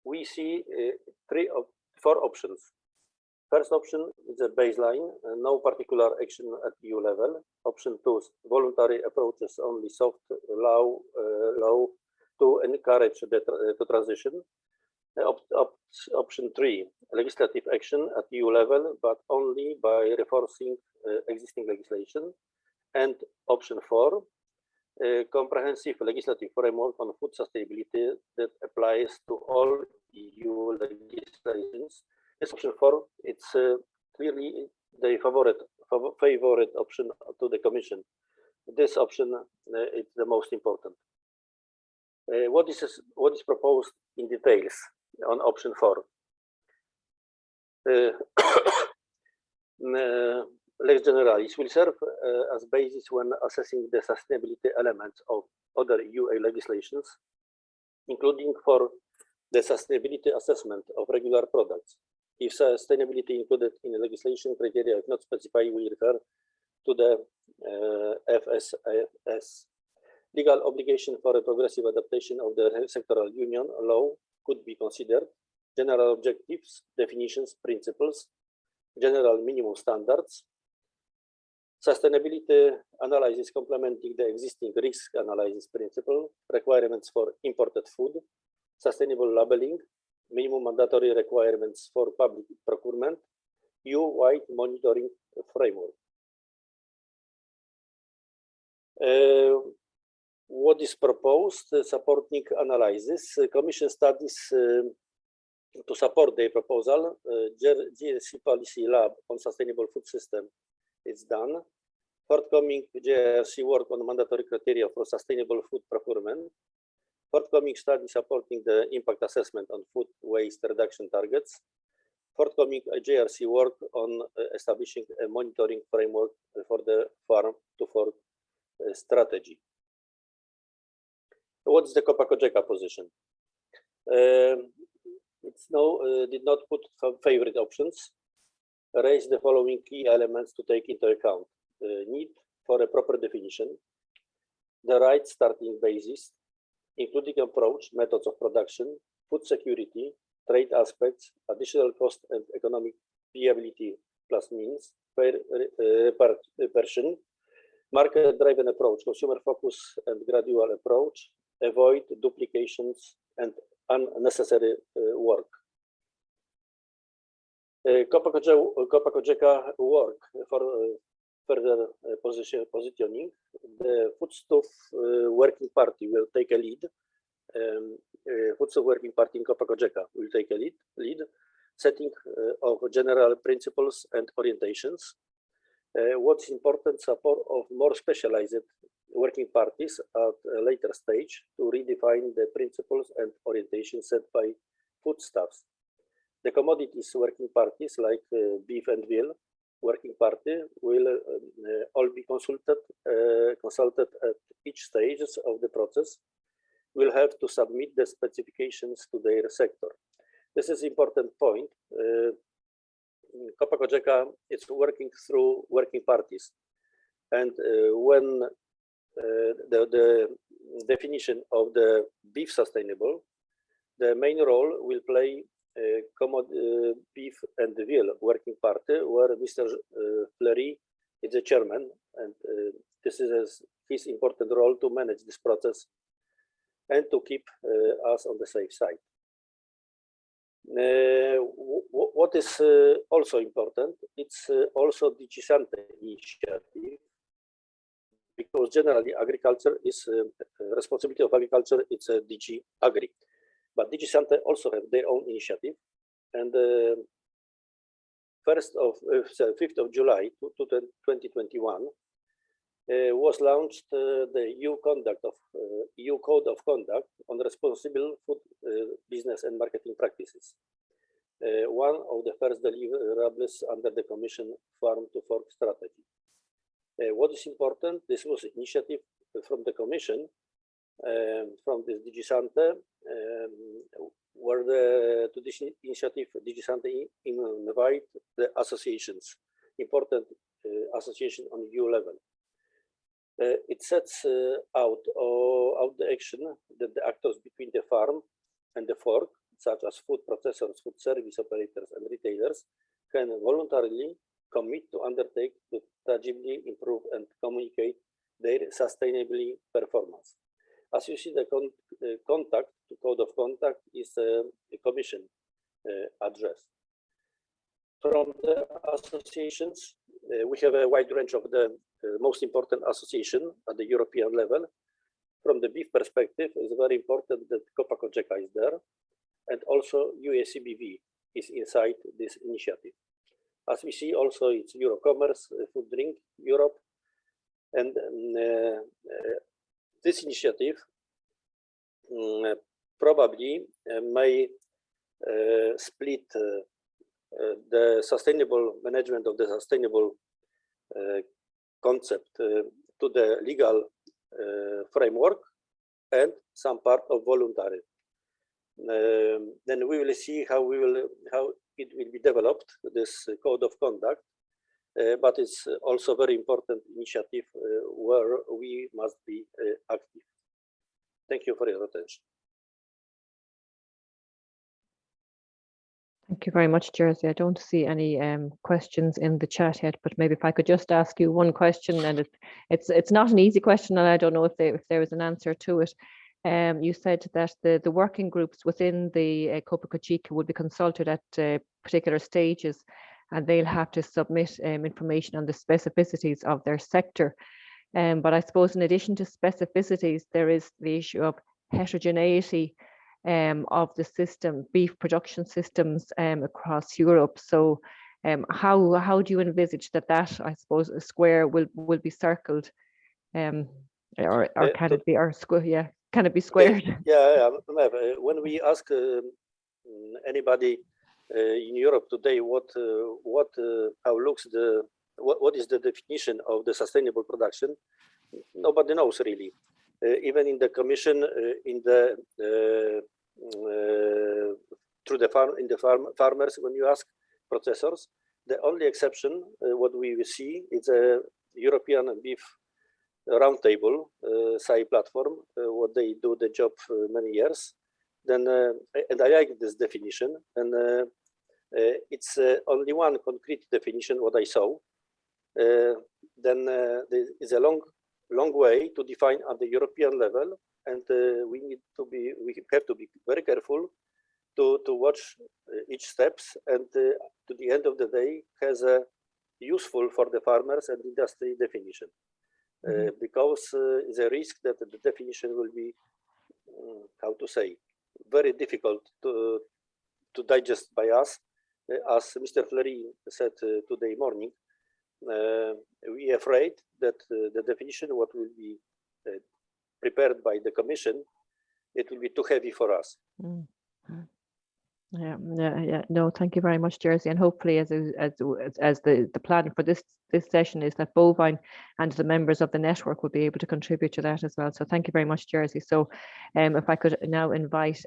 We see 4 options. First option is a baseline, no particular action at EU level. Option 2 is voluntary approaches, only soft law to encourage the transition. Option 3, legislative action at EU level, but only by reinforcing existing legislation. And option 4, comprehensive legislative framework on food sustainability that applies to all EU legislations. This option 4, it's clearly the favorite option to the Commission. This option is the most important. What is proposed in details on option 4? Lex generalis will serve as basis when assessing the sustainability elements of other EU legislations, including for the sustainability assessment of regular products. If sustainability included in the legislation criteria is not specified, we refer to the FSS. Legal obligation for a progressive adaptation of the sectoral union law could be considered. General objectives, definitions, principles, general minimum standards, sustainability analysis complementing the existing risk analysis principle, requirements for imported food, sustainable labeling, minimum mandatory requirements for public procurement, EU-wide monitoring framework. What is proposed? Supporting analysis. Commission studies to support their proposal. GSC Policy Lab on Sustainable Food System is done. Forthcoming GRC work on mandatory criteria for sustainable food procurement. Forthcoming study supporting the impact assessment on food waste reduction targets. Forthcoming JRC work on establishing a monitoring framework for the farm-to-fork strategy. What is the Copa-Cogeca position? Did not put some favorite options. Raise the following key elements to take into account. Need for a proper definition, the right starting basis, including approach, methods of production, food security, trade aspects, additional cost and economic viability plus means, fair repartition, market-driven approach, consumer focus and gradual approach, avoid duplications and unnecessary work. Copa-Cogeca work for further positioning. The Foodstuff Working Party will take a lead. Foodstuff Working Party in Copa-Cogeca will take a lead, setting of general principles and orientations. What's important, support of more specialized working parties at a later stage to redefine the principles and orientations set by foodstuffs. The commodities working parties like beef and veal working party will all be consulted at each stage of the process. Will have to submit the specifications to their sector. This is important point. Copa-Cogeca is working through working parties, and when the definition of the beef sustainable, the main role will play beef and veal working party, where Mr. Fleury is the chairman, and this is his important role to manage this process and to keep us on the safe side. What is also important, it's also DG Sante initiative, because generally agriculture is responsibility of agriculture, it's a DG Agri, but DG Sante also have their own initiative, and 5th of July 2021 was launched the EU Code of Conduct on Responsible Food Business and Marketing Practices. One of the first deliverables under the Commission Farm-to-Fork strategy. What is important? This was initiative from the Commission, from this DG Sante, where to this initiative DG Sante invite the associations, important association on EU level. It sets out the action that the actors between the farm and the fork, such as food processors, food service operators, and retailers, can voluntarily commit to undertake to tangibly improve and communicate their sustainability performance. As you see, the contact, the code of contact is a commission address. From the associations, we have a wide range of the most important association at the European level. From the beef perspective, it's very important that Copa-Cogeca is there, and also UACBV is inside this initiative. As we see, also it's Eurocommerce, Food Drink Europe, and this initiative probably may split the sustainable management of the sustainable concept to the legal framework and some part of voluntary. Then we will see how it will be developed, this code of conduct, but it's also very important initiative where we must be active. Thank you for your attention. Thank you very much, Jerzy. I don't see any questions in the chat yet, but maybe if I could just ask you one question, and it's not an easy question, and I don't know if there is an answer to it. You said that the working groups within the Copa-Cogeca would be consulted at particular stages, and they'll have to submit information on the specificities of their sector. But I suppose in addition to specificities, there is the issue of heterogeneity of the system, beef production systems across Europe. So how do you envisage that I suppose, a square will be circled, or can it be, or square? Yeah, can it be squared? Yeah. When we ask anybody in Europe today what is the definition of the sustainable production, nobody knows really. Even in the Commission, through the farmers, when you ask processors, the only exception what we will see is a European beef roundtable SAI platform, what they do the job for many years. Then and I like this definition, and it's only one concrete definition what I saw. Then there is a long way to define at the European level, and we have to be very careful to watch each steps, and to the end of the day has a useful for the farmers and industry definition, because it's a risk that the definition will be how to say, very difficult to digest by us. As Mr. Fleury said today morning, we are afraid that the definition what will be prepared by the Commission, it will be too heavy for us. Yeah. No, thank you very much, Jerzy. And hopefully, as the plan for this session is that Bovine and the members of the network will be able to contribute to that as well. So thank you very much, Jerzy. So if I could now invite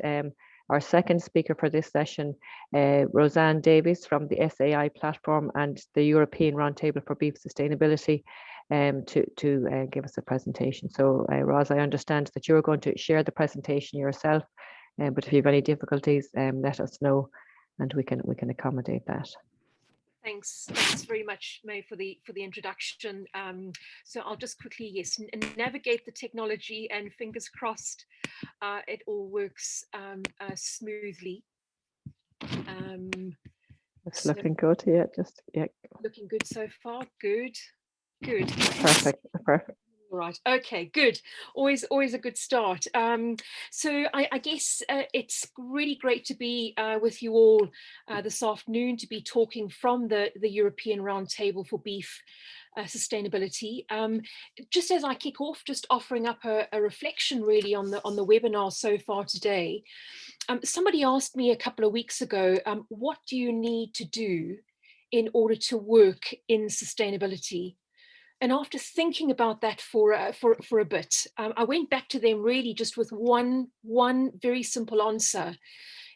our second speaker for this session, Roseanne Davies from the SAI platform and the European Roundtable for Beef Sustainability, to give us a presentation. So Ros, I understand that you're going to share the presentation yourself, but if you have any difficulties, let us know, and we can accommodate that. Thanks very much, May, for the introduction. So I'll just quickly, navigate the technology, and fingers crossed it all works smoothly. It's looking good, yeah. Looking good so far. Good. Perfect. All right. Okay, good. Always a good start. So I guess it's really great to be with you all this afternoon, to be talking from the European Roundtable for Beef Sustainability. Just as I kick off, just offering up a reflection really on the webinar so far today. Somebody asked me a couple of weeks ago, what do you need to do in order to work in sustainability? And after thinking about that for a bit, I went back to them really just with one very simple answer.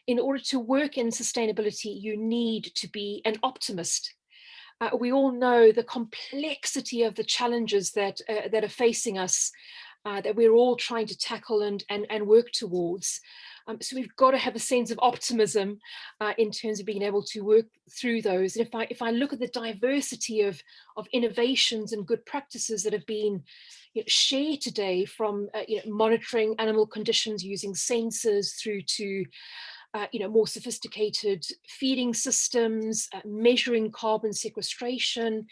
In order to work in sustainability, you need to be an optimist. We all know the complexity of the challenges that are facing us, that we're all trying to tackle and work towards. So we've got to have a sense of optimism in terms of being able to work through those. And if I look at the diversity of innovations and good practices that have been shared today, from monitoring animal conditions using sensors through to more sophisticated feeding systems, measuring carbon sequestration,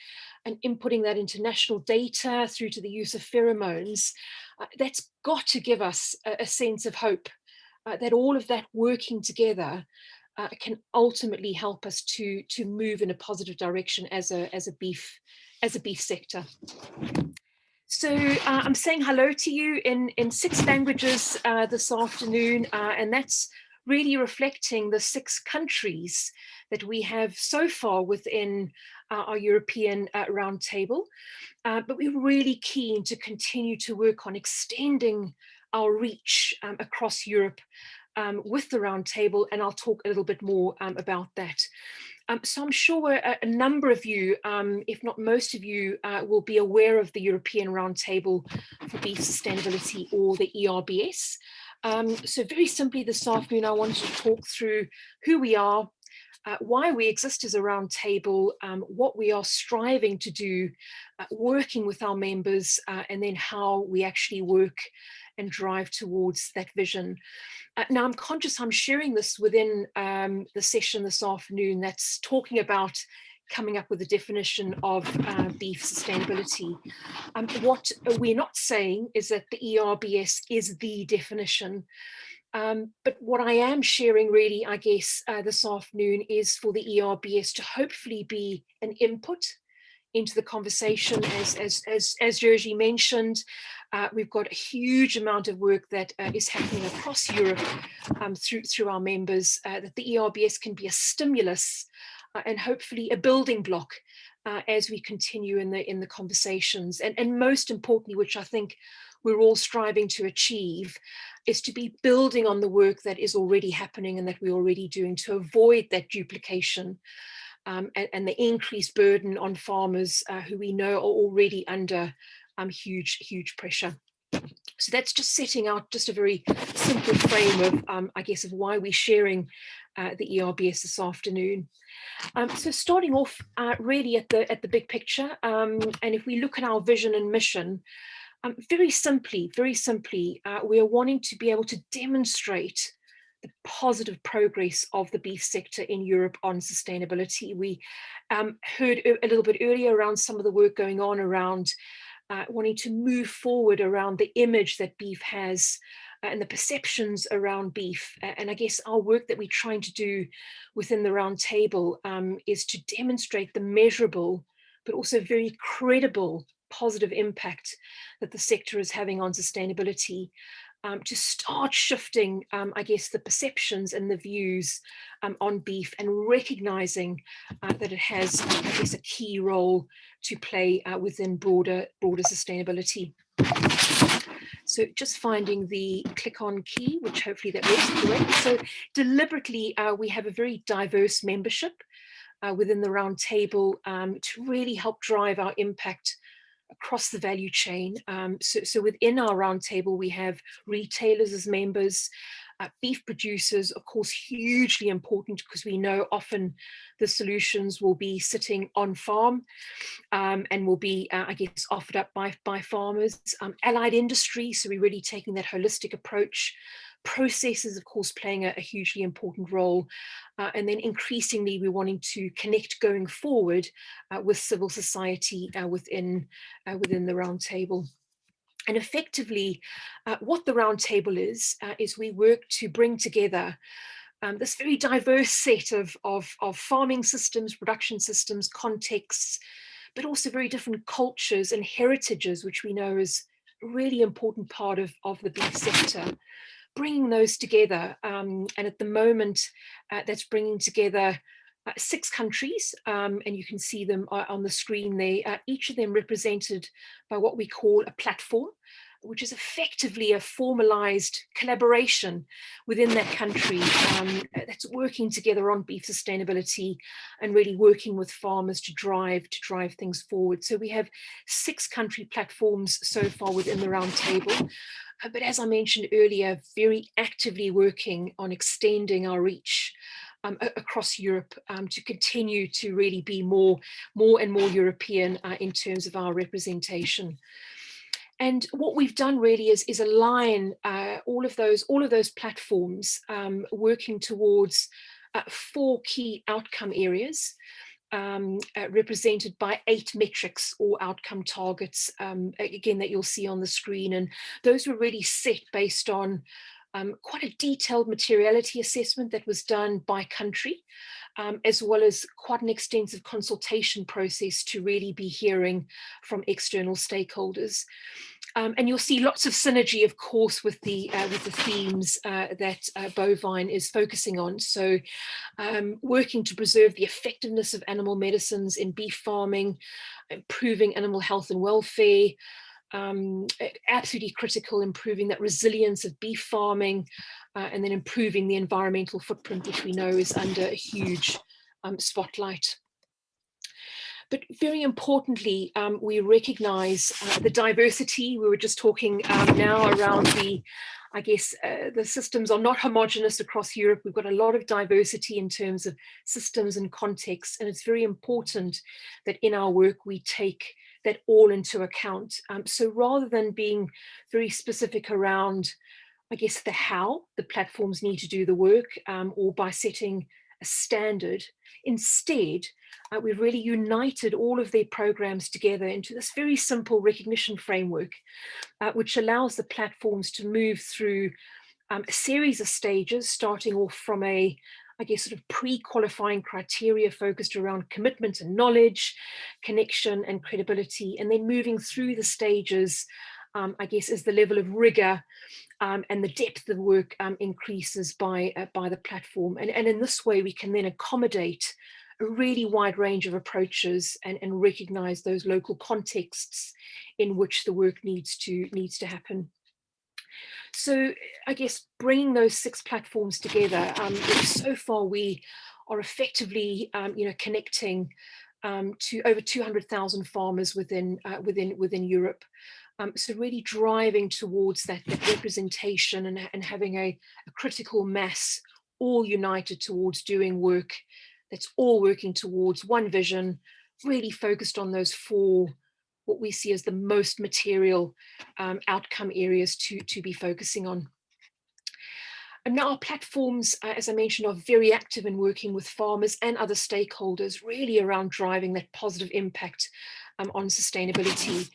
and inputting that into national data through to the use of pheromones, that's got to give us a sense of hope that all of that working together can ultimately help us to move in a positive direction as a beef sector. So I'm saying hello to you in 6 languages this afternoon, and that's really reflecting the 6 countries that we have so far within our European roundtable. But we're really keen to continue to work on extending our reach across Europe with the roundtable, and I'll talk a little bit more about that. So I'm sure a number of you, if not most of you, will be aware of the European Roundtable for Beef Sustainability, or the ERBS. So very simply this afternoon, I wanted to talk through who we are, why we exist as a roundtable, what we are striving to do, working with our members, and then how we actually work and drive towards that vision. Now, I'm conscious I'm sharing this within the session this afternoon that's talking about coming up with a definition of beef sustainability. What we're not saying is that the ERBS is the definition. But what I am sharing really, I guess, this afternoon is for the ERBS to hopefully be an input into the conversation. As Jerzy mentioned, we've got a huge amount of work that is happening across Europe through our members, that the ERBS can be a stimulus and hopefully a building block as we continue in the conversations. And most importantly, which I think we're all striving to achieve, is to be building on the work that is already happening and that we're already doing, to avoid that duplication and the increased burden on farmers who we know are already under huge pressure. So that's just setting out just a very simple frame of, I guess, of why we're sharing the ERBS this afternoon. So starting off really at the big picture, and if we look at our vision and mission, very simply, we are wanting to be able to demonstrate the positive progress of the beef sector in Europe on sustainability. We heard a little bit earlier around some of the work going on around wanting to move forward around the image that beef has and the perceptions around beef. And I guess our work that we're trying to do within the roundtable is to demonstrate the measurable, but also very credible positive impact that the sector is having on sustainability, to start shifting, I guess, the perceptions and the views on beef, and recognizing that it has, I guess, a key role to play within broader sustainability. So just finding the click on key, which hopefully that works correct. So deliberately, we have a very diverse membership within the roundtable to really help drive our impact across the value chain. So within our roundtable, we have retailers as members, beef producers, of course, hugely important, because we know often the solutions will be sitting on farm and will be, I guess, offered up by farmers. Allied industry, so we're really taking that holistic approach. Processes, of course, playing a hugely important role. And then increasingly, we're wanting to connect going forward with civil society within the roundtable. And effectively, what the roundtable is we work to bring together this very diverse set of farming systems, production systems, contexts, but also very different cultures and heritages, which we know is a really important part of the beef sector. Bringing those together, and at the moment, that's bringing together 6 countries, and you can see them on the screen there, each of them represented by what we call a platform. which is effectively a formalized collaboration within that country that's working together on beef sustainability and really working with farmers to drive things forward. So we have 6 country platforms so far within the roundtable. But as I mentioned earlier, very actively working on extending our reach across Europe to continue to really be more and more European in terms of our representation. And what we've done really is align all of those platforms working towards 4 key outcome areas represented by 8 metrics or outcome targets, again, that you'll see on the screen. And those were really set based on quite a detailed materiality assessment that was done by country, as well as quite an extensive consultation process to really be hearing from external stakeholders. And you'll see lots of synergy, of course, with the themes that Bovine is focusing on. So working to preserve the effectiveness of animal medicines in beef farming, improving animal health and welfare, absolutely critical, improving that resilience of beef farming, and then improving the environmental footprint, which we know is under a huge spotlight. But very importantly, we recognise the diversity. We were just talking now around the systems are not homogenous across Europe. We've got a lot of diversity in terms of systems and contexts, and it's very important that in our work we take that all into account. So rather than being very specific around, I guess, the how the platforms need to do the work, or by setting a standard, instead, we've really united all of their programs together into this very simple recognition framework, which allows the platforms to move through a series of stages, starting off from a, I guess, sort of pre-qualifying criteria focused around commitment and knowledge, connection and credibility, and then moving through the stages, I guess, as the level of rigor and the depth of work increases by the platform. And in this way, we can then accommodate a really wide range of approaches and recognize those local contexts in which the work needs to happen. So I guess bringing those 6 platforms together, so far we are effectively connecting to over 200,000 farmers within Europe. So really driving towards that representation and having a critical mass, all united towards doing work that's all working towards one vision, really focused on those 4, what we see as the most material outcome areas to be focusing on. And now our platforms, as I mentioned, are very active in working with farmers and other stakeholders, really around driving that positive impact on sustainability.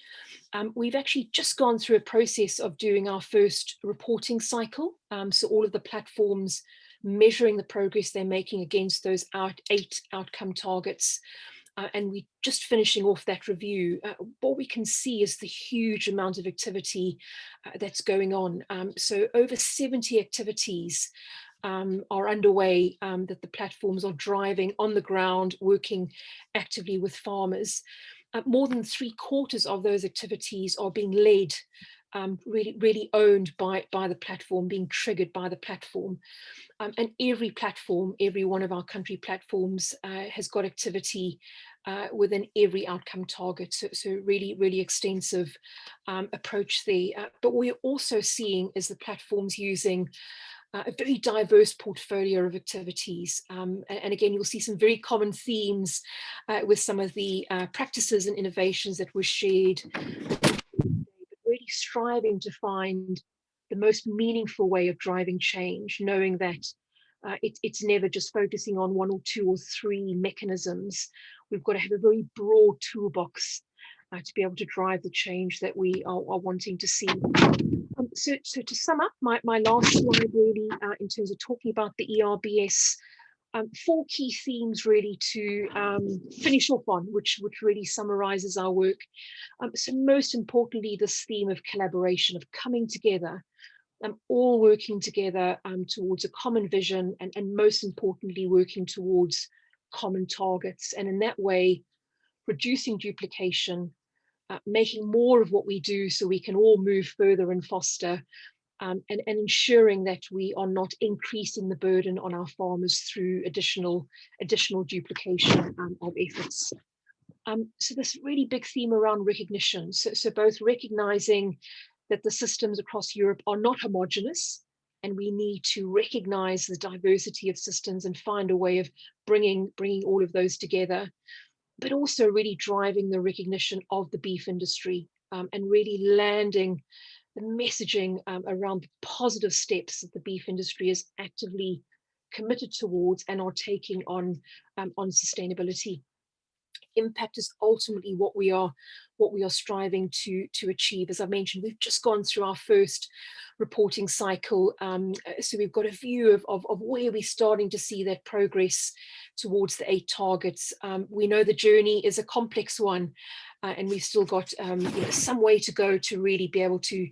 We've actually just gone through a process of doing our first reporting cycle. So all of the platforms measuring the progress they're making against those 8 outcome targets. And we're just finishing off that review. What we can see is the huge amount of activity that's going on. So over 70 activities are underway that the platforms are driving on the ground, working actively with farmers. More than 3/4 of those activities are being led, really owned by the platform, being triggered by the platform. And every platform, every one of our country platforms has got activity within every outcome target. So really extensive approach there. But what we're also seeing is the platforms using a very diverse portfolio of activities. And again, you'll see some very common themes with some of the practices and innovations that were shared, but really striving to find the most meaningful way of driving change, knowing that it's never just focusing on 1 or 2 or 3 mechanisms. We've got to have a very broad toolbox to be able to drive the change that we are wanting to see. So to sum up, my last slide really, in terms of talking about the ERBS, 4 key themes really to finish off on, which really summarizes our work. So most importantly, this theme of collaboration, of coming together, all working together towards a common vision, and most importantly, working towards common targets. And in that way, reducing duplication, making more of what we do so we can all move further and faster, and ensuring that we are not increasing the burden on our farmers through additional duplication of efforts. So this really big theme around recognition. So both recognizing that the systems across Europe are not homogeneous, and we need to recognize the diversity of systems and find a way of bringing all of those together, but also really driving the recognition of the beef industry, and really landing the messaging around the positive steps that the beef industry is actively committed towards and are taking on sustainability. Impact is ultimately what we are striving to achieve. As I mentioned, we've just gone through our first reporting cycle, so we've got a view of where we're starting to see that progress towards the 8 targets. We know the journey is a complex one, and we've still got some way to go to really be able to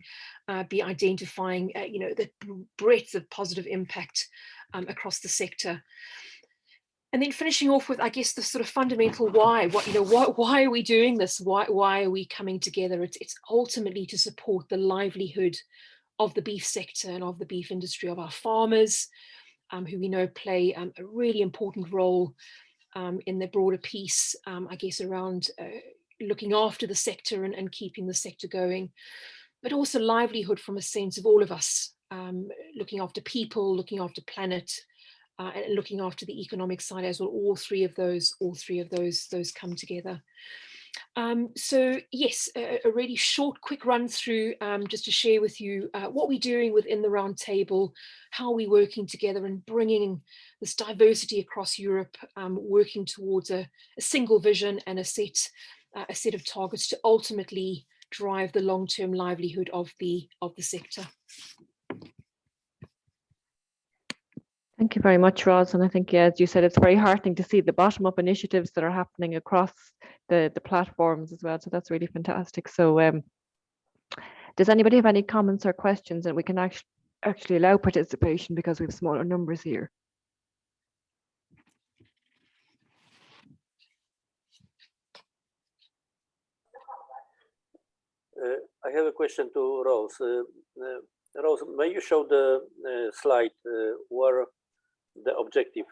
be identifying the breadth of positive impact across the sector. And then finishing off with, I guess, the sort of fundamental why. Why are we doing this? Why are we coming together? It's ultimately to support the livelihood of the beef sector and of the beef industry, of our farmers, who we know play a really important role in the broader piece, I guess, around looking after the sector and keeping the sector going, but also livelihood from a sense of all of us, looking after people, looking after planet, and looking after the economic side as well. All three of those come together. So yes, a really short, quick run through, just to share with you what we're doing within the round table, how we're working together and bringing this diversity across Europe, working towards a single vision and a set of targets to ultimately drive the long-term livelihood of the sector. Thank you very much, Roz. And I think, yeah, as you said, it's very heartening to see the bottom-up initiatives that are happening across the platforms as well. So that's really fantastic. So does anybody have any comments or questions? And we can actually allow participation because we have smaller numbers here. I have a question to Rose. Rose, may you show the slide where the objective,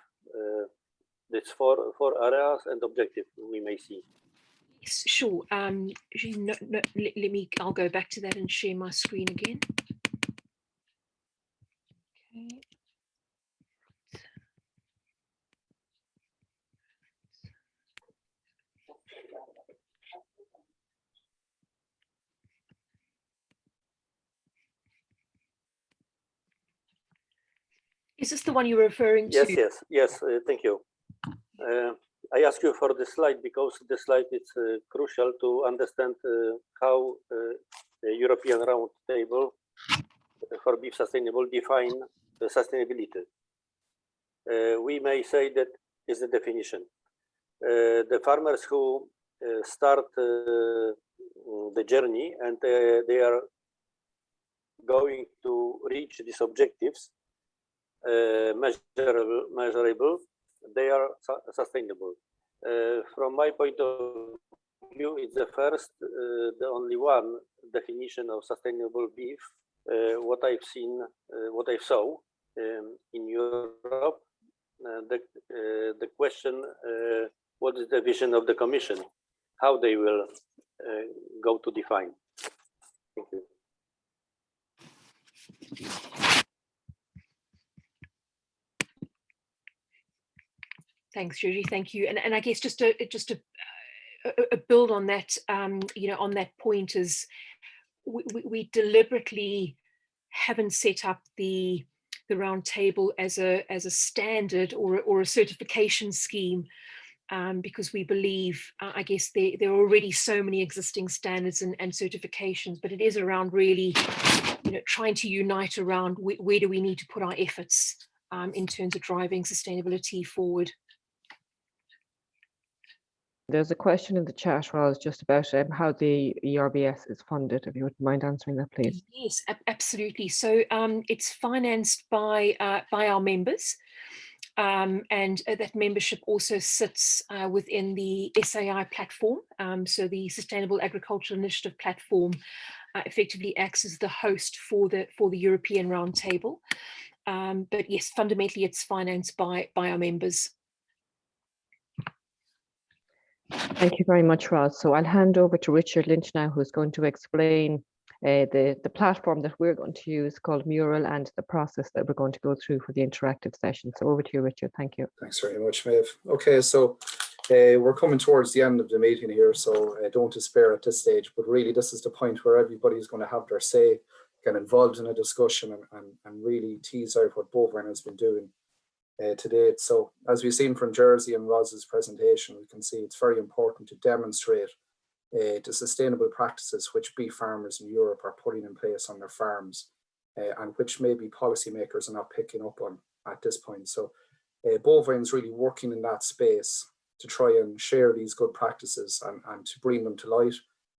this four areas and objective we may see? Yes, sure. I'll go back to that and share my screen again. Okay. Is this the one you're referring to? Yes, thank you. I ask you for the slide because the slide is crucial to understand how the European Round Table for Beef Sustainable define sustainability. We may say that is the definition. The farmers who start the journey and they are going to reach these objectives, measurable, they are sustainable. From my point of view, it's the first, the only one definition of sustainable beef. What I've seen, what I saw in Europe. The question: what is the vision of the Commission? How they will go to define? Thank you. Thanks, Georgie. Thank you. And I guess just to build on that, on that point is we deliberately haven't set up the round table as a standard or a certification scheme, because we believe, I guess there are already so many existing standards and certifications, but it is around really, trying to unite around where do we need to put our efforts in terms of driving sustainability forward. There's a question in the chat, Roz, just about how the ERBS is funded, if you wouldn't mind answering that, please. Yes, absolutely. So it's financed by our members. and that membership also sits within the SAI platform. So the Sustainable Agricultural Initiative platform effectively acts as the host for the European Roundtable. But yes, fundamentally it's financed by our members. Thank you very much, Roz. So I'll hand over to Richard Lynch now, who's going to explain the platform that we're going to use called Mural and the process that we're going to go through for the interactive session. So over to you, Richard. Thank you. Thanks very much, Maeve. Okay, so we're coming towards the end of the meeting here, so don't despair at this stage, but really this is the point where everybody's going to have their say, get involved in a discussion and really tease out what Bovine has been doing to date. So as we've seen from Jersey and Roz's presentation, we can see it's very important to demonstrate the sustainable practices which beef farmers in Europe are putting in place on their farms and which maybe policymakers are not picking up on at this point. So Bovine's really working in that space to try and share these good practices and to bring them to light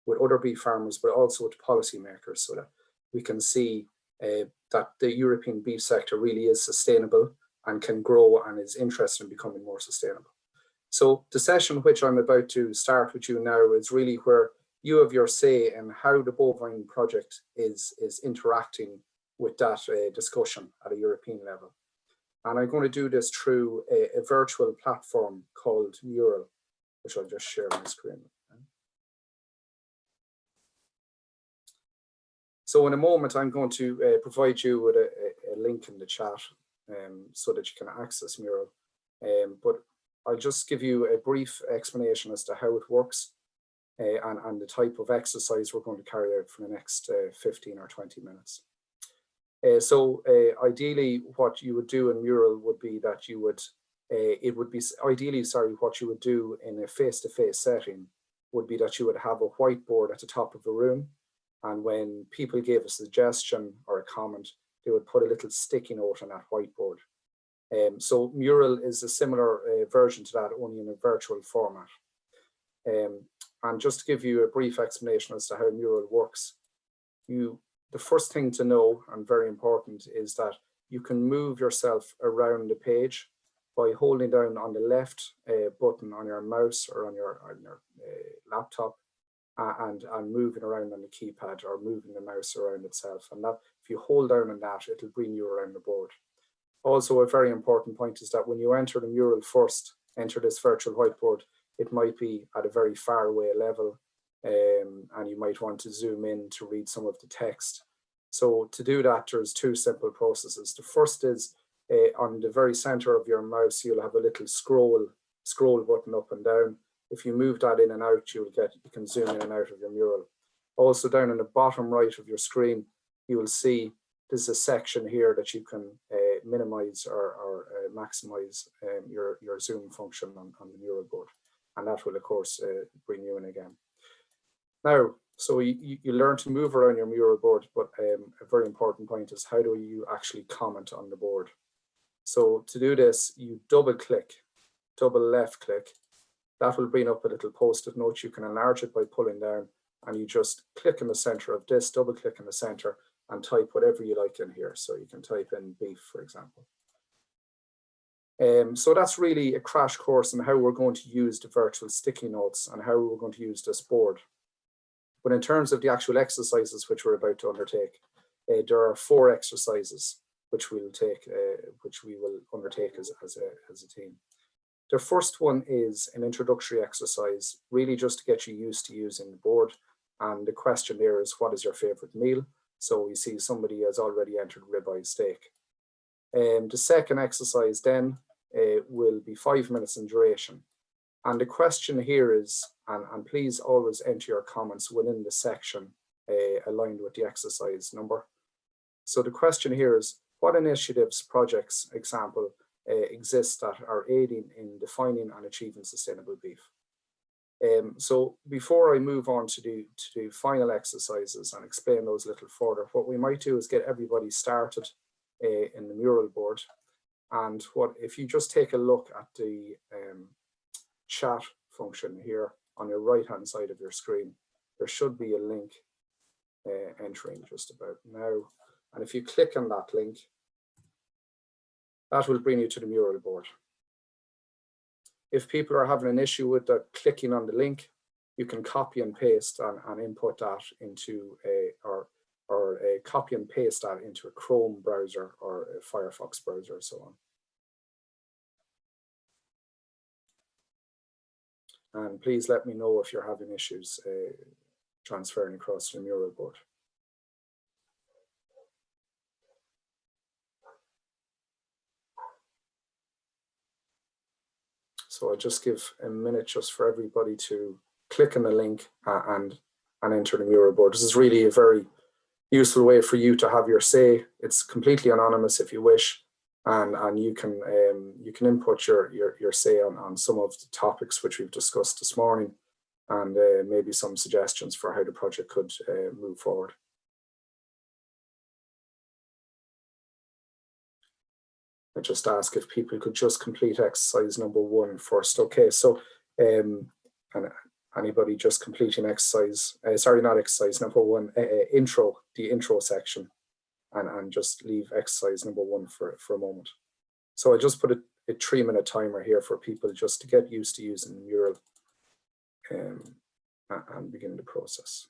with other beef farmers, but also with policymakers, so that we can see that the European beef sector really is sustainable and can grow and is interested in becoming more sustainable. So the session which I'm about to start with you now is really where you have your say in how the Bovine project is interacting with that discussion at a European level. And I'm going to do this through a virtual platform called Mural, which I'll just share my screen. So in a moment, I'm going to provide you with a link in the chat so that you can access Mural. But I'll just give you a brief explanation as to how it works and the type of exercise we're going to carry out for the next 15 or 20 minutes. So ideally, what you would do in Mural would be that you would, what you would do in a face-to-face setting would be that you would have a whiteboard at the top of the room. And when people gave a suggestion or a comment, they would put a little sticky note on that whiteboard. So Mural is a similar version to that, only in a virtual format. And just to give you a brief explanation as to how Mural works, the first thing to know, and very important, is that you can move yourself around the page by holding down on the left button on your mouse or on your laptop and moving around on the keypad or moving the mouse around itself. And that, if you hold down on that, it'll bring you around the board. Also, a very important point is that when you enter the Mural first, enter this virtual whiteboard, it might be at a very far away level. And you might want to zoom in to read some of the text. So to do that, there's two simple processes. The first is on the very center of your mouse, you'll have a little scroll button up and down. If you move that in and out, you can zoom in and out of your Mural. Also down in the bottom right of your screen, you will see there's a section here that you can minimize or maximize your zoom function on the Mural board. And that will, of course, bring you in again. Now, so you learn to move around your Mural board, but a very important point is how do you actually comment on the board? So to do this, you double left click. That will bring up a little post-it note. You can enlarge it by pulling down, and you just click in the center of this, double click in the center, and type whatever you like in here. So you can type in beef, for example. So that's really a crash course on how we're going to use the virtual sticky notes and how we're going to use this board. But in terms of the actual exercises which we're about to undertake, there are 4 exercises which we will undertake as a team. The first one is an introductory exercise, really just to get you used to using the board. And the question there is, what is your favorite meal? So we see somebody has already entered ribeye steak. The second exercise then will be 5 minutes in duration. And the question here is, and please always enter your comments within the section aligned with the exercise number. So the question here is, what initiatives, projects, example, exist that are aiding in defining and achieving sustainable beef? So before I move on to do final exercises and explain those a little further, what we might do is get everybody started in the Mural board. And if you just take a look at the chat function here on your right hand side of your screen, there should be a link entering just about now. And if you click on that link, that will bring you to the mural board. If people are having an issue with clicking on the link, you can copy and paste and input that into or copy and paste that into a Chrome browser or a Firefox browser, and so on. And please let me know if you're having issues transferring across to the mural board. So I'll just give a minute just for everybody to click on the link and enter the mural board. This is really a very useful way for you to have your say. It's completely anonymous if you wish, and you can input your say on some of the topics which we've discussed this morning, and maybe some suggestions for how the project could move forward. I just ask if people could just complete exercise number 1 first. Okay, so and anybody just completing exercise, sorry, not exercise number 1, intro, the intro section, and just leave exercise number 1 for a moment. So I just put a 3-minute timer here for people just to get used to using the mural and begin the process.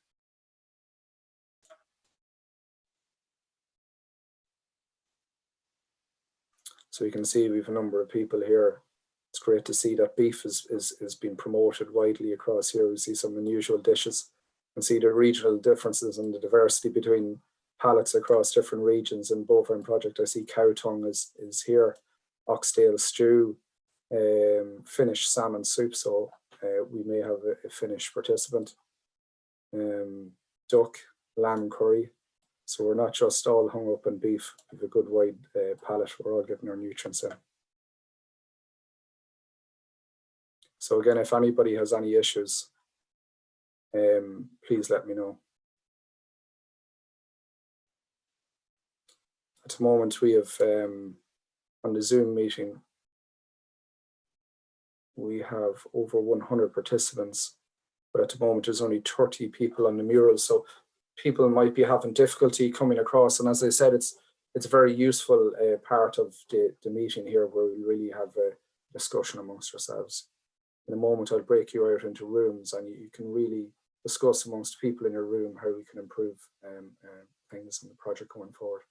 So you can see we have a number of people here. It's great to see that beef is being promoted widely across here. We see some unusual dishes. You can see the regional differences and the diversity between palates across different regions. In Bovine project, I see cow tongue is here, oxtail stew, Finnish salmon soup. So we may have a Finnish participant. Duck, lamb curry. So we're not just all hung up on beef. We have a good wide palette. We're all getting our nutrients in. So again, if anybody has any issues, please let me know. At the moment, we have on the Zoom meeting, we have over 100 participants, but at the moment there's only 30 people on the mural. So people might be having difficulty coming across. And as I said, it's a very useful part of the meeting here, where we really have a discussion amongst ourselves. In a moment, I'll break you out into rooms, and you can really discuss amongst people in your room how we can improve things in the project going forward.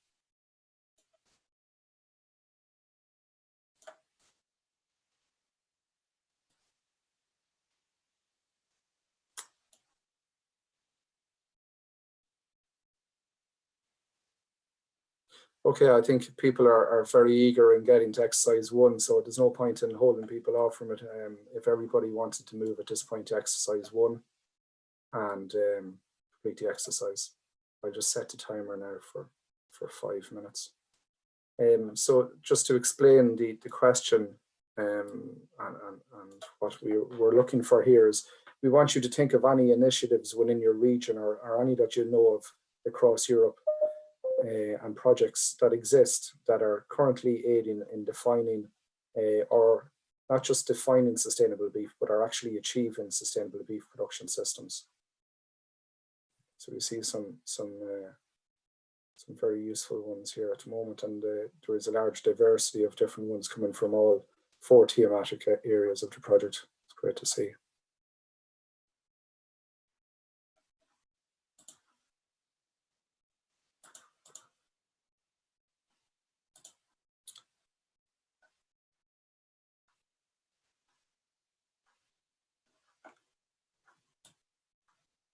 Okay, I think people are very eager in getting to exercise 1, so there's no point in holding people off from it. If everybody wanted to move at this point to exercise 1 and complete the exercise, I'll just set the timer now for 5 minutes. So just to explain the question and what we're looking for here is, we want you to think of any initiatives within your region or any that you know of across Europe, and projects that exist that are currently aiding in defining or not just defining sustainable beef, but are actually achieving sustainable beef production systems. So we see some very useful ones here at the moment, and there is a large diversity of different ones coming from all 4 thematic areas of the project. It's great to see.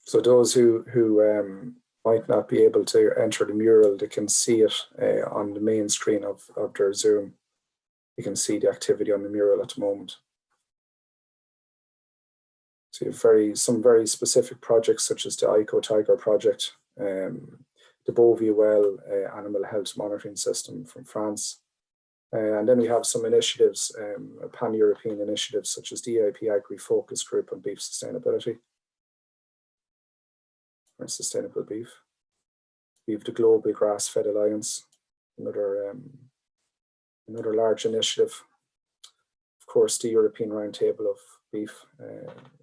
So those who might not be able to enter the mural, they can see it on the main screen of their Zoom. You can see the activity on the mural at the moment. So you have some very specific projects, such as the ICO Tiger project, the Bovine animal health monitoring system from France. And then we have some initiatives, pan-European initiatives, such as the EIP Agri Focus Group on Beef Sustainability. Or sustainable beef. We have the Global Grass-Fed Alliance, another large initiative. Of course, the European Roundtable of Beef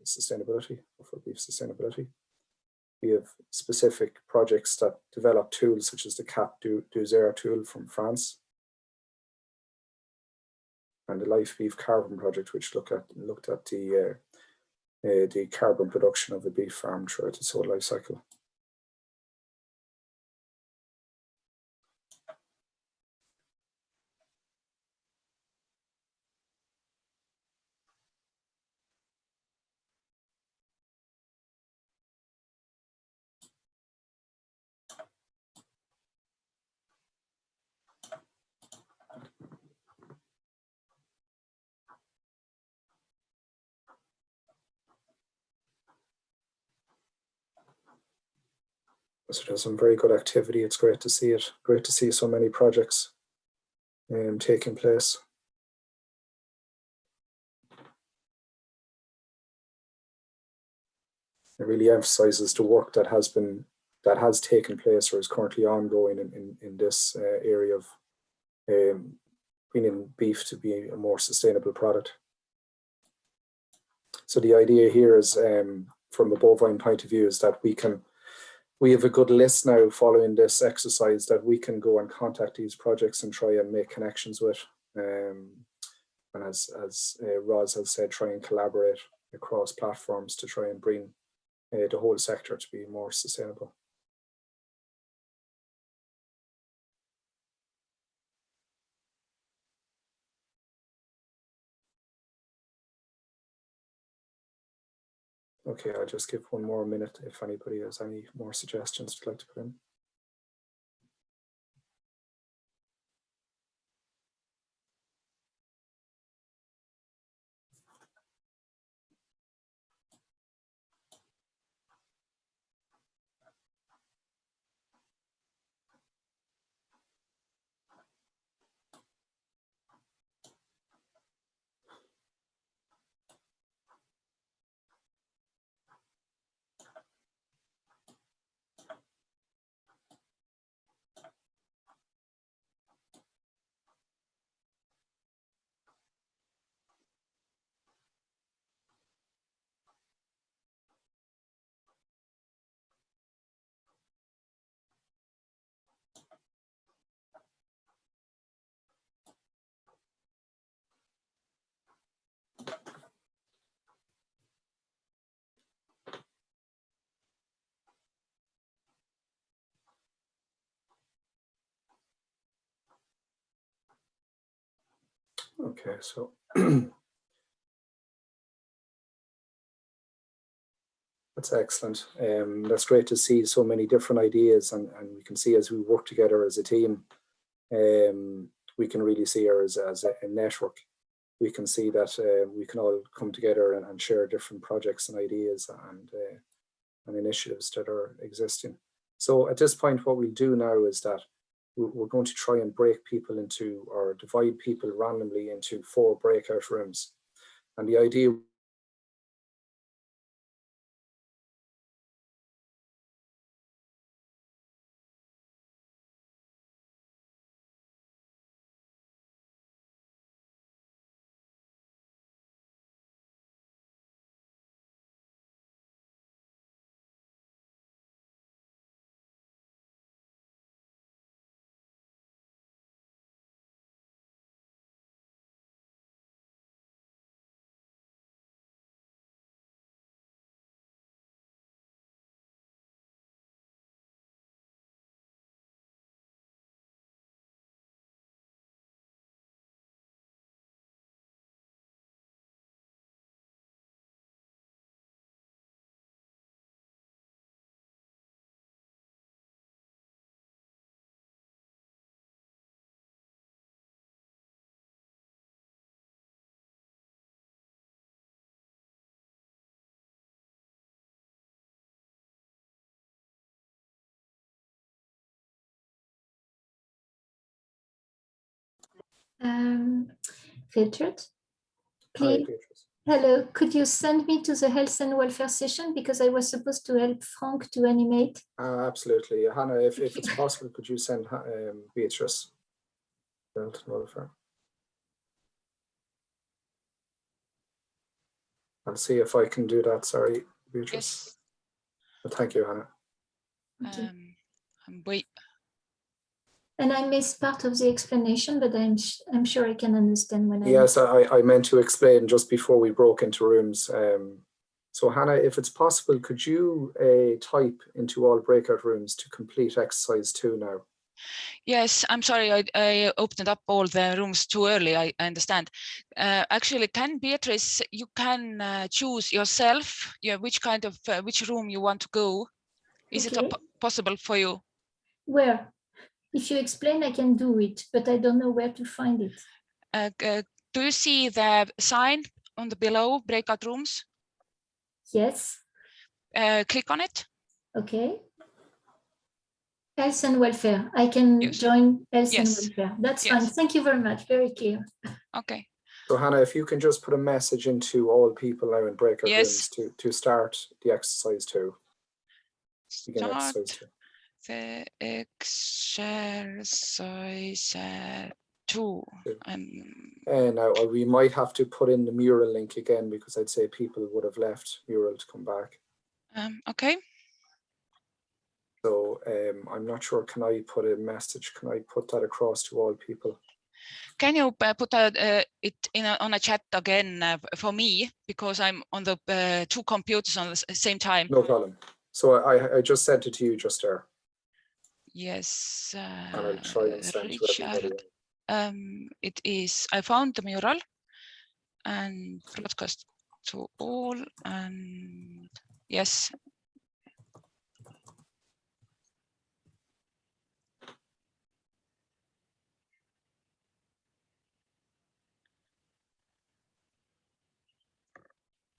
Sustainability, for beef sustainability. We have specific projects that develop tools, such as the CAP du Zéro tool from France. and the Life Beef Carbon Project, which looked at the carbon production of the beef farm throughout its whole life cycle. So there's some very good activity. It's great to see it. Great to see so many projects taking place. It really emphasizes the work that has taken place or is currently ongoing in this area of bringing beef to be a more sustainable product. So the idea here is, from a bovine point of view, is that we have a good list now following this exercise that we can go and contact these projects and try and make connections with. And as Roz has said, try and collaborate across platforms to try and bring the whole sector to be more sustainable. Okay, I'll just give one more minute if anybody has any more suggestions they'd like to put in. Okay, so that's excellent. That's great to see so many different ideas, and we can see as we work together as a team, we can really see as a network. We can see that we can all come together and share different projects and ideas and initiatives that are existing. So at this point, what we'll do now is that we're going to try and break people into, or divide people randomly into 4 breakout rooms. And the idea Filtered. Hi, Please. Beatrice. Hello, could you send me to the health and welfare session, because I was supposed to help Frank to animate? Absolutely. Hannah, if it's possible, could you send Beatrice health and welfare? I'll see if I can do that. Sorry, Beatrice. Yes. Well, thank you, Hannah. Wait. And I missed part of the explanation, but I'm sure I can understand when Yes, I meant to explain just before we broke into rooms. So Hannah, if it's possible, could you type into all breakout rooms to complete exercise 2 now? Yes, I'm sorry, I opened up all the rooms too early, I understand. Actually, Beatrice, you can choose yourself which kind of, which room you want to go. Is Okay. it possible for you? Where? If you explain, I can do it, but I don't know where to find it. Do you see the sign on the below breakout rooms? Yes. Click on it. Okay. Health and welfare. I can join health and welfare. That's fine. Thank you very much. Very clear. Okay. So Hannah, if you can just put a message into all people now in breakout rooms to start the exercise 2. Begin exercise 2. The exercise 2. And now we might have to put in the mural link again because I'd say people would have left mural to come back. Okay. So I'm not sure, can I put a message? Can I put that across to all people? Can you put it in on a chat again for me, because I'm on the 2 computers on the same time? No problem. So I just sent it to you just there. Yes. And I'll try and send to everybody. It is, I found the mural and broadcast to all, and yes.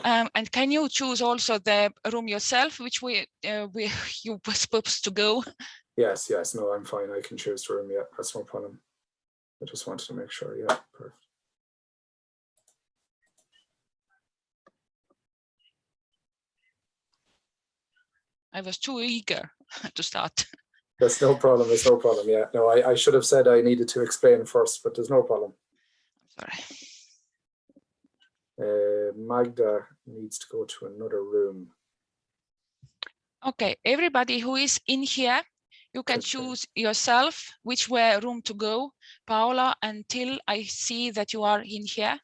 And can you choose also the room yourself, which you were supposed to go? Yes, no, I'm fine. I can choose the room. Yeah, that's no problem. I just wanted to make sure. Yeah, perfect. I was too eager to start. That's no problem. It's no problem. Yeah, no, I should have said I needed to explain first, but there's no problem. Sorry. Magda needs to go to another room. Okay, everybody who is in here, you can choose yourself which room to go. Paola, until I see that you are in here.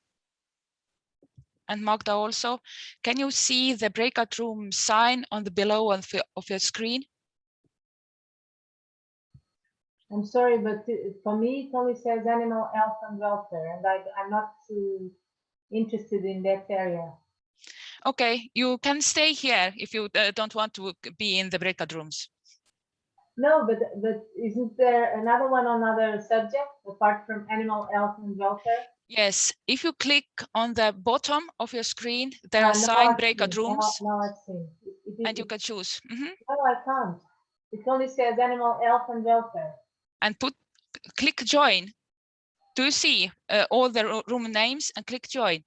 And Magda also. Can you see the breakout room sign on the below of your screen? I'm sorry, but for me, it only says animal health and welfare, and I'm not interested in that area. Okay, you can stay here if you don't want to be in the breakout rooms. No, but isn't there another one on other subject apart from animal health and welfare? Yes, if you click on the bottom of your screen, there are signed breakout rooms. No, I've seen. And you can choose. No, I can't. It only says animal health and welfare. And click join. Do you see all the room names and click join?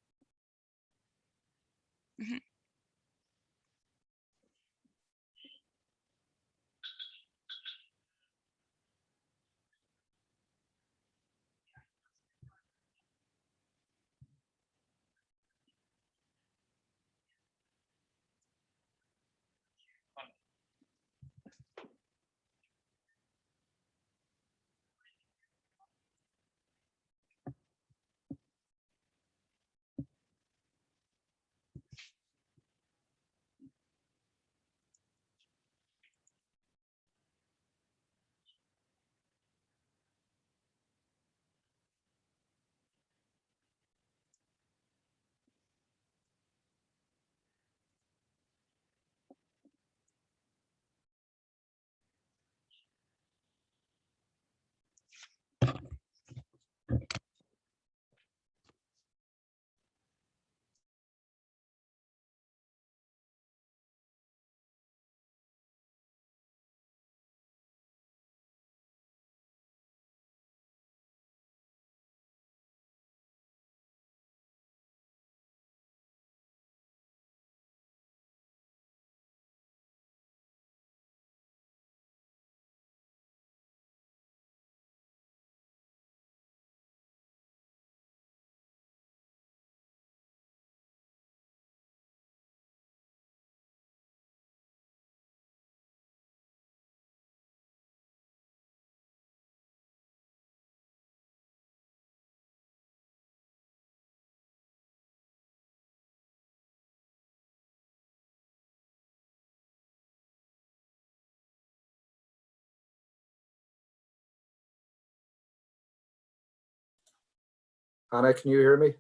Hannah, can you hear me?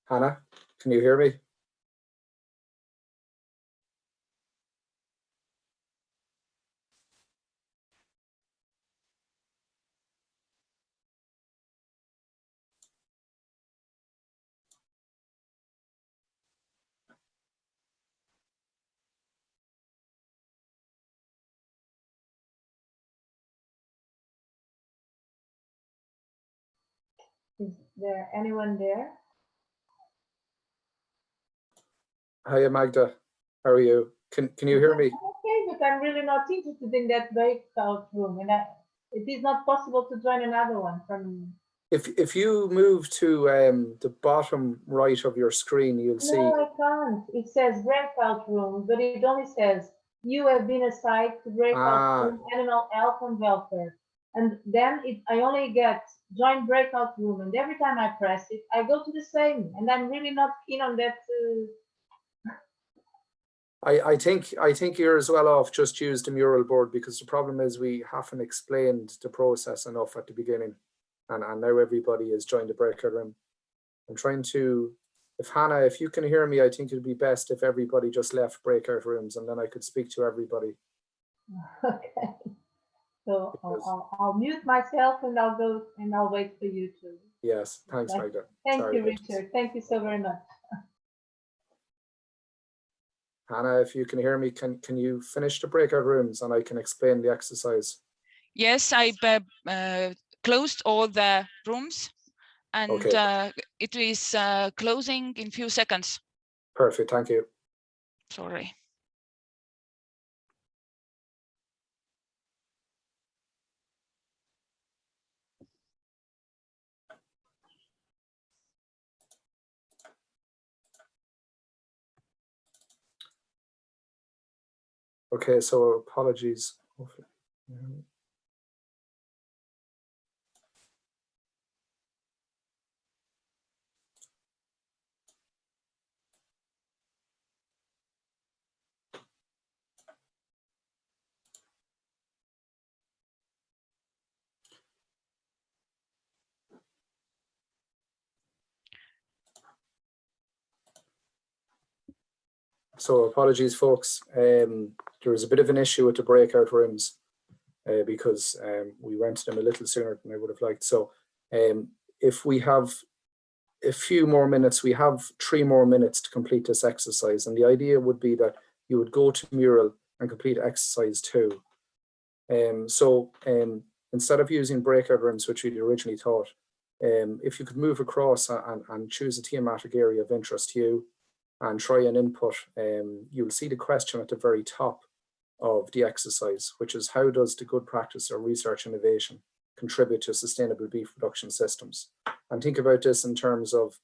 Hannah, can you hear me? Is there anyone there? Hiya, Magda. How are you? Can you hear me? Okay, but I'm really not interested in that breakout room, and it is not possible to join another one from. If you move to the bottom right of your screen, you'll see. No, I can't. It says breakout room, but it only says you have been assigned to breakout room, animal health and welfare. And then I only get join breakout room, and every time I press it, I go to the same, and I'm really not keen on that. I think you're as well off just use the mural board, because the problem is we haven't explained the process enough at the beginning, and now everybody has joined the breakout room. I'm trying to, if Hannah, if you can hear me, I think it'd be best if everybody just left breakout rooms, and then I could speak to everybody. Okay. So I'll mute myself, and I'll go and I'll wait for you to. Yes, thanks, Magda. Thank you, Richard. Thank you so very much. Hannah, if you can hear me, can you finish the breakout rooms and I can explain the exercise? Yes, I closed all the rooms, and okay. It is closing in few seconds. Perfect, thank you. Sorry. Okay, so apologies. So apologies, folks. There was a bit of an issue with the breakout rooms because we went to them a little sooner than I would have liked. So if we have a few more minutes, we have 3 more minutes to complete this exercise. And the idea would be that you would go to Mural and complete exercise 2. Instead of using breakout rooms, which we originally thought, if you could move across and choose a thematic area of interest to you and try an input, you'll see the question at the very top of the exercise, which is how does the good practice or research innovation contribute to sustainable beef production systems? And think about this in terms of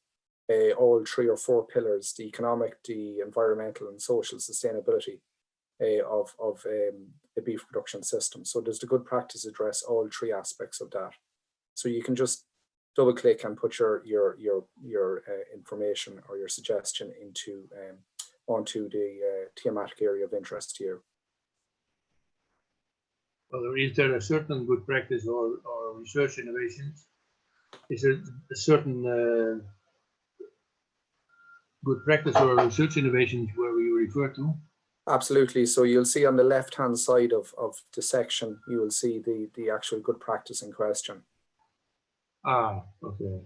all 3 or 4 pillars: the economic, the environmental and social sustainability of the beef production system. So does the good practice address all 3 aspects of that? So you can just double click and put your information or your suggestion into onto the thematic area of interest to you. Well, is there a certain good practice or research innovations? Is there a certain good practice or research innovations where we refer to? Absolutely. So you'll see on the left-hand side of the section, you will see the actual good practice in question. Ah, okay.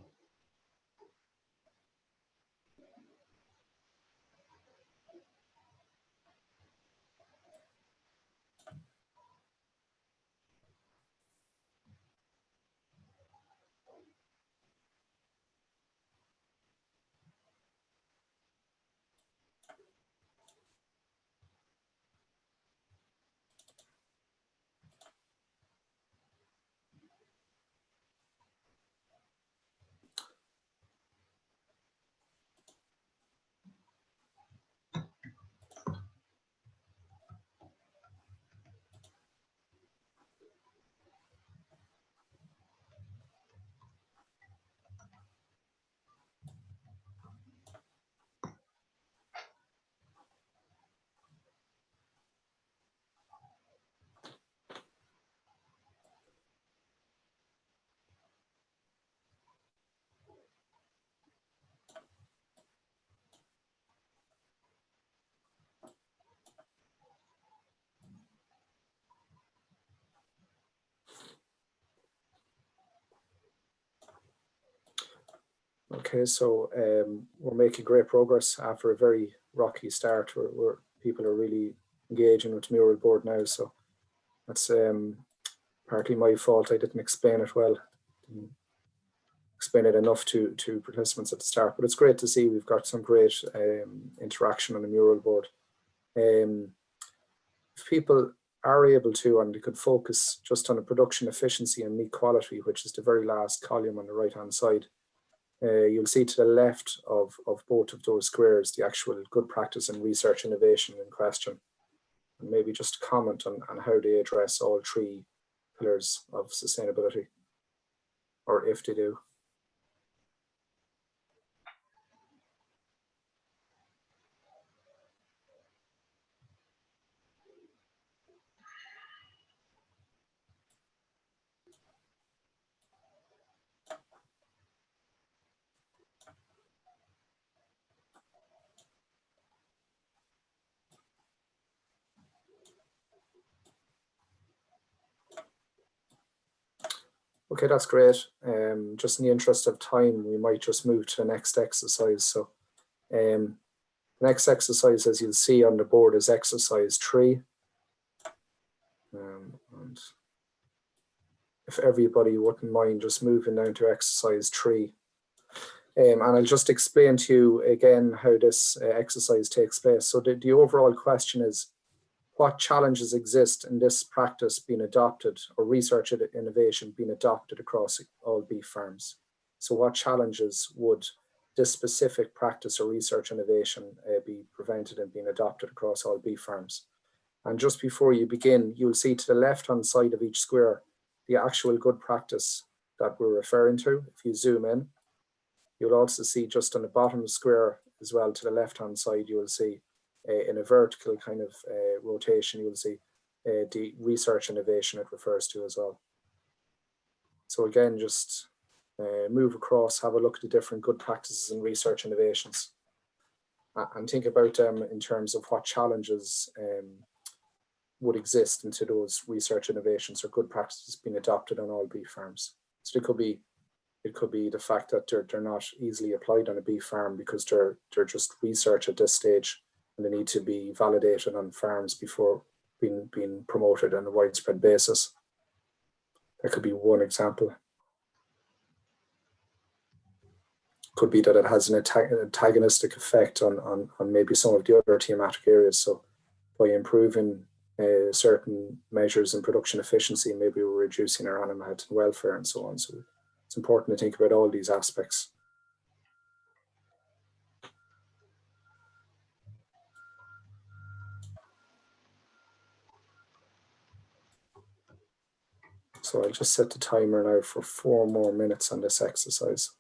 Okay, so we're making great progress after a very rocky start where people are really engaging with mural board now. So that's partly my fault. I didn't explain it well. Didn't explain it enough to participants at the start, but it's great to see we've got some great interaction on the mural board. If people are able to, and they could focus just on the production efficiency and meat quality, which is the very last column on the right hand side, you'll see to the left of both of those squares the actual good practice and research innovation in question. And maybe just comment on how they address all three pillars of sustainability, or if they do. Okay, that's great. Just in the interest of time, we might just move to the next exercise. So the next exercise, as you'll see on the board, is exercise 3. And if everybody wouldn't mind just moving down to exercise 3. And I'll just explain to you again how this exercise takes place. So the overall question is, what challenges exist in this practice being adopted, or research and innovation being adopted across all beef farms? So what challenges would this specific practice or research innovation be prevented in being adopted across all beef farms? And just before you begin, you'll see to the left-hand side of each square the actual good practice that we're referring to. If you zoom in, you'll also see just on the bottom square as well, to the left-hand side, you will see in a vertical kind of rotation, you'll see the research innovation it refers to as well. So again, just move across, have a look at the different good practices and research innovations, and think about them in terms of what challenges would exist into those research innovations or good practices being adopted on all beef farms. So it could be the fact that they're not easily applied on a beef farm because they're just research at this stage, and they need to be validated on farms before being promoted on a widespread basis. That could be one example. Could be that it has an antagonistic effect on maybe some of the other thematic areas. So by improving certain measures in production efficiency, maybe we're reducing our animal health and welfare and so on. So it's important to think about all these aspects. So I'll just set the timer now for 4 more minutes on this exercise.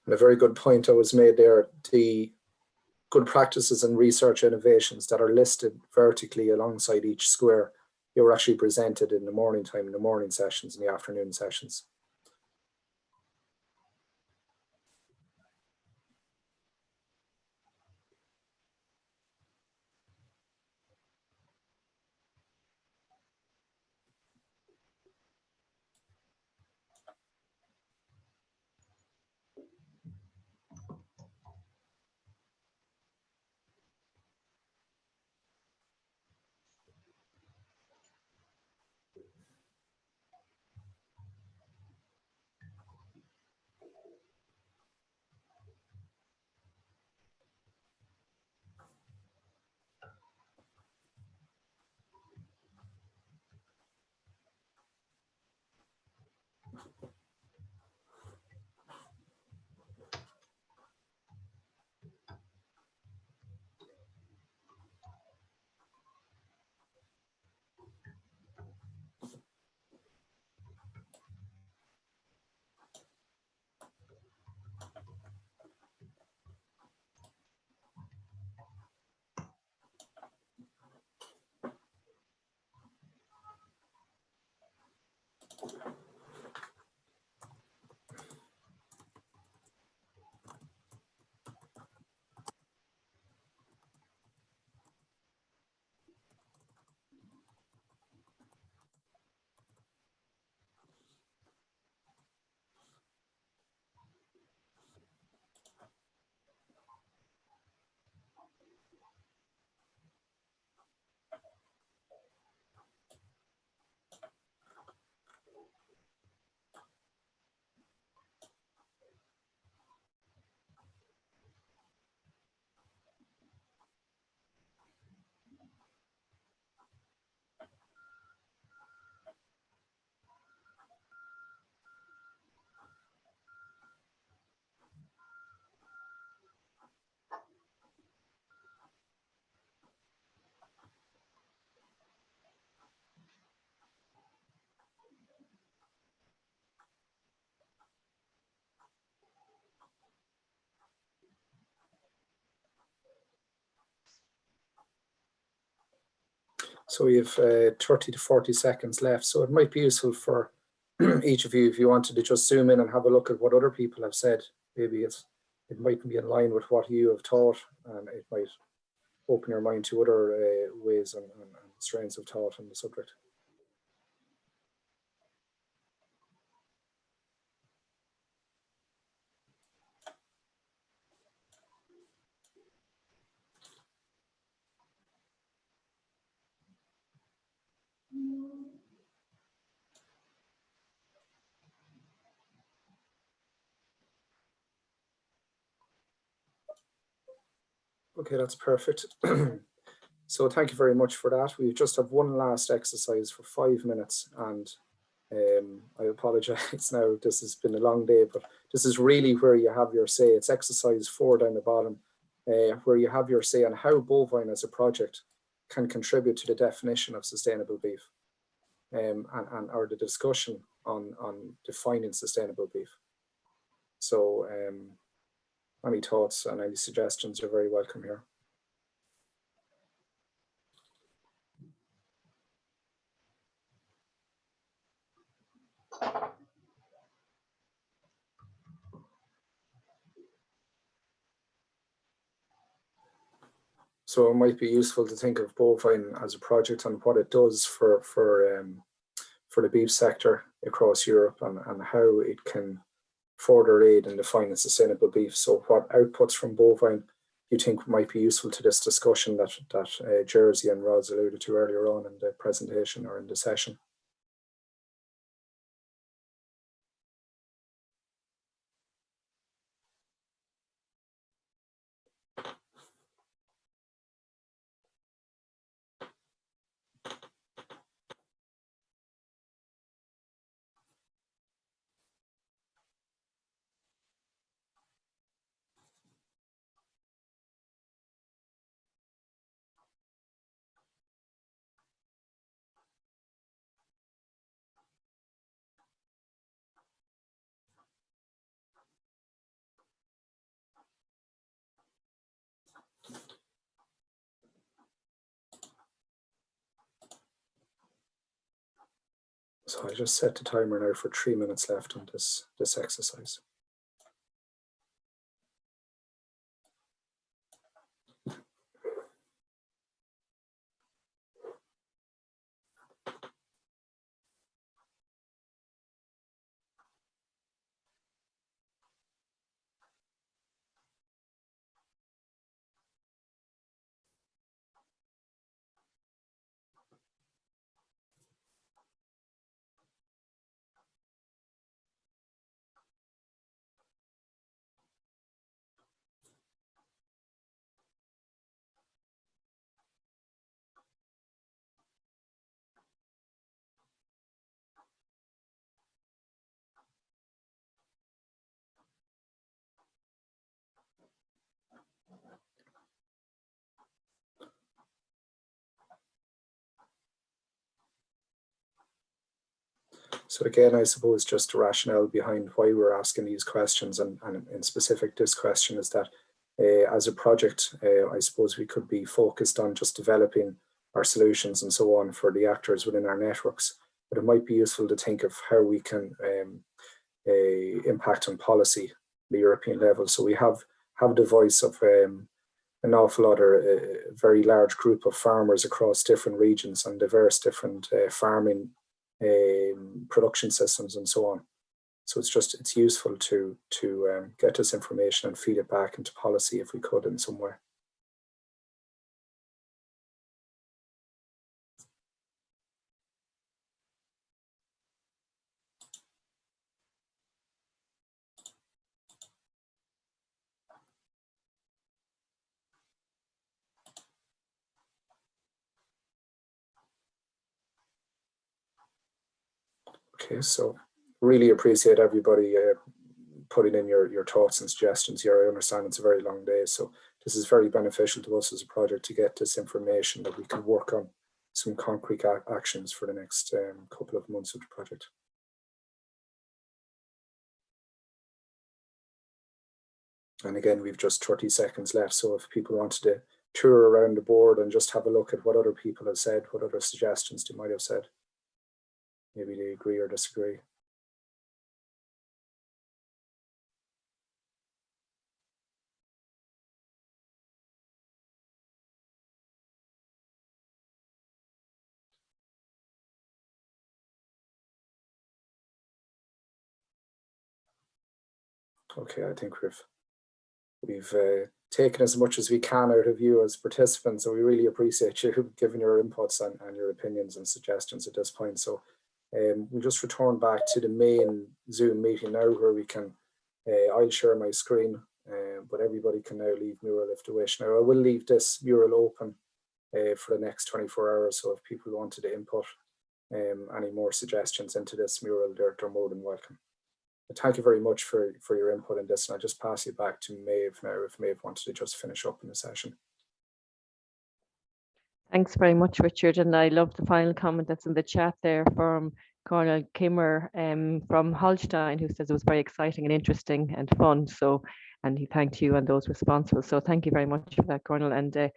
And a very good point that was made there. The good practices and research innovations that are listed vertically alongside each square, they were actually presented in the morning time, in the morning sessions, and the afternoon sessions. So we have 30 to 40 seconds left. So it might be useful for each of you, if you wanted to just zoom in and have a look at what other people have said. Maybe it might be in line with what you have taught, and it might open your mind to other ways and strains of thought on the subject. Okay, that's perfect. So thank you very much for that. We just have one last exercise for 5 minutes, and I apologize now, this has been a long day, but this is really where you have your say. It's exercise 4 down the bottom, where you have your say on how bovine as a project can contribute to the definition of sustainable beef, or the discussion on defining sustainable beef. So any thoughts and any suggestions are very welcome here. So it might be useful to think of bovine as a project and what it does for the beef sector across Europe, and how it can further aid in defining sustainable beef. So what outputs from bovine you think might be useful to this discussion that Jersey and Roz alluded to earlier on in the presentation or in the session? So I just set the timer now for 3 minutes left on this exercise. So again, I suppose just the rationale behind why we're asking these questions, and in specific this question, is that as a project, I suppose we could be focused on just developing our solutions and so on for the actors within our networks. but it might be useful to think of how we can impact on policy at the European level. So we have the voice of an awful lot, a very large group of farmers across different regions and diverse different farming production systems and so on. So it's useful to get this information and feed it back into policy if we could in some way. Okay, so really appreciate everybody putting in your thoughts and suggestions here. I understand it's a very long day, so this is very beneficial to us as a project to get this information that we can work on some concrete actions for the next couple of months of the project. And again, we've just 30 seconds left, so if people wanted to tour around the board and just have a look at what other people have said, what other suggestions they might have said. Maybe they agree or disagree. Okay, I think we've taken as much as we can out of you as participants, so we really appreciate you giving your inputs and your opinions and suggestions at this point. So we'll just return back to the main Zoom meeting now, where we can, I'll share my screen, but everybody can now leave Mural if they wish. Now I will leave this Mural open for the next 24 hours, so if people wanted to input any more suggestions into this Mural, they're more than welcome. But thank you very much for your input in this, and I'll just pass you back to Maeve now, if Maeve wanted to just finish up in the session. Thanks very much, Richard. And I love the final comment that's in the chat there from Colonel Kimmer from Holstein, who says it was very exciting and interesting and fun. So, and he thanked you and those responsible. So thank you very much for that, Colonel. And I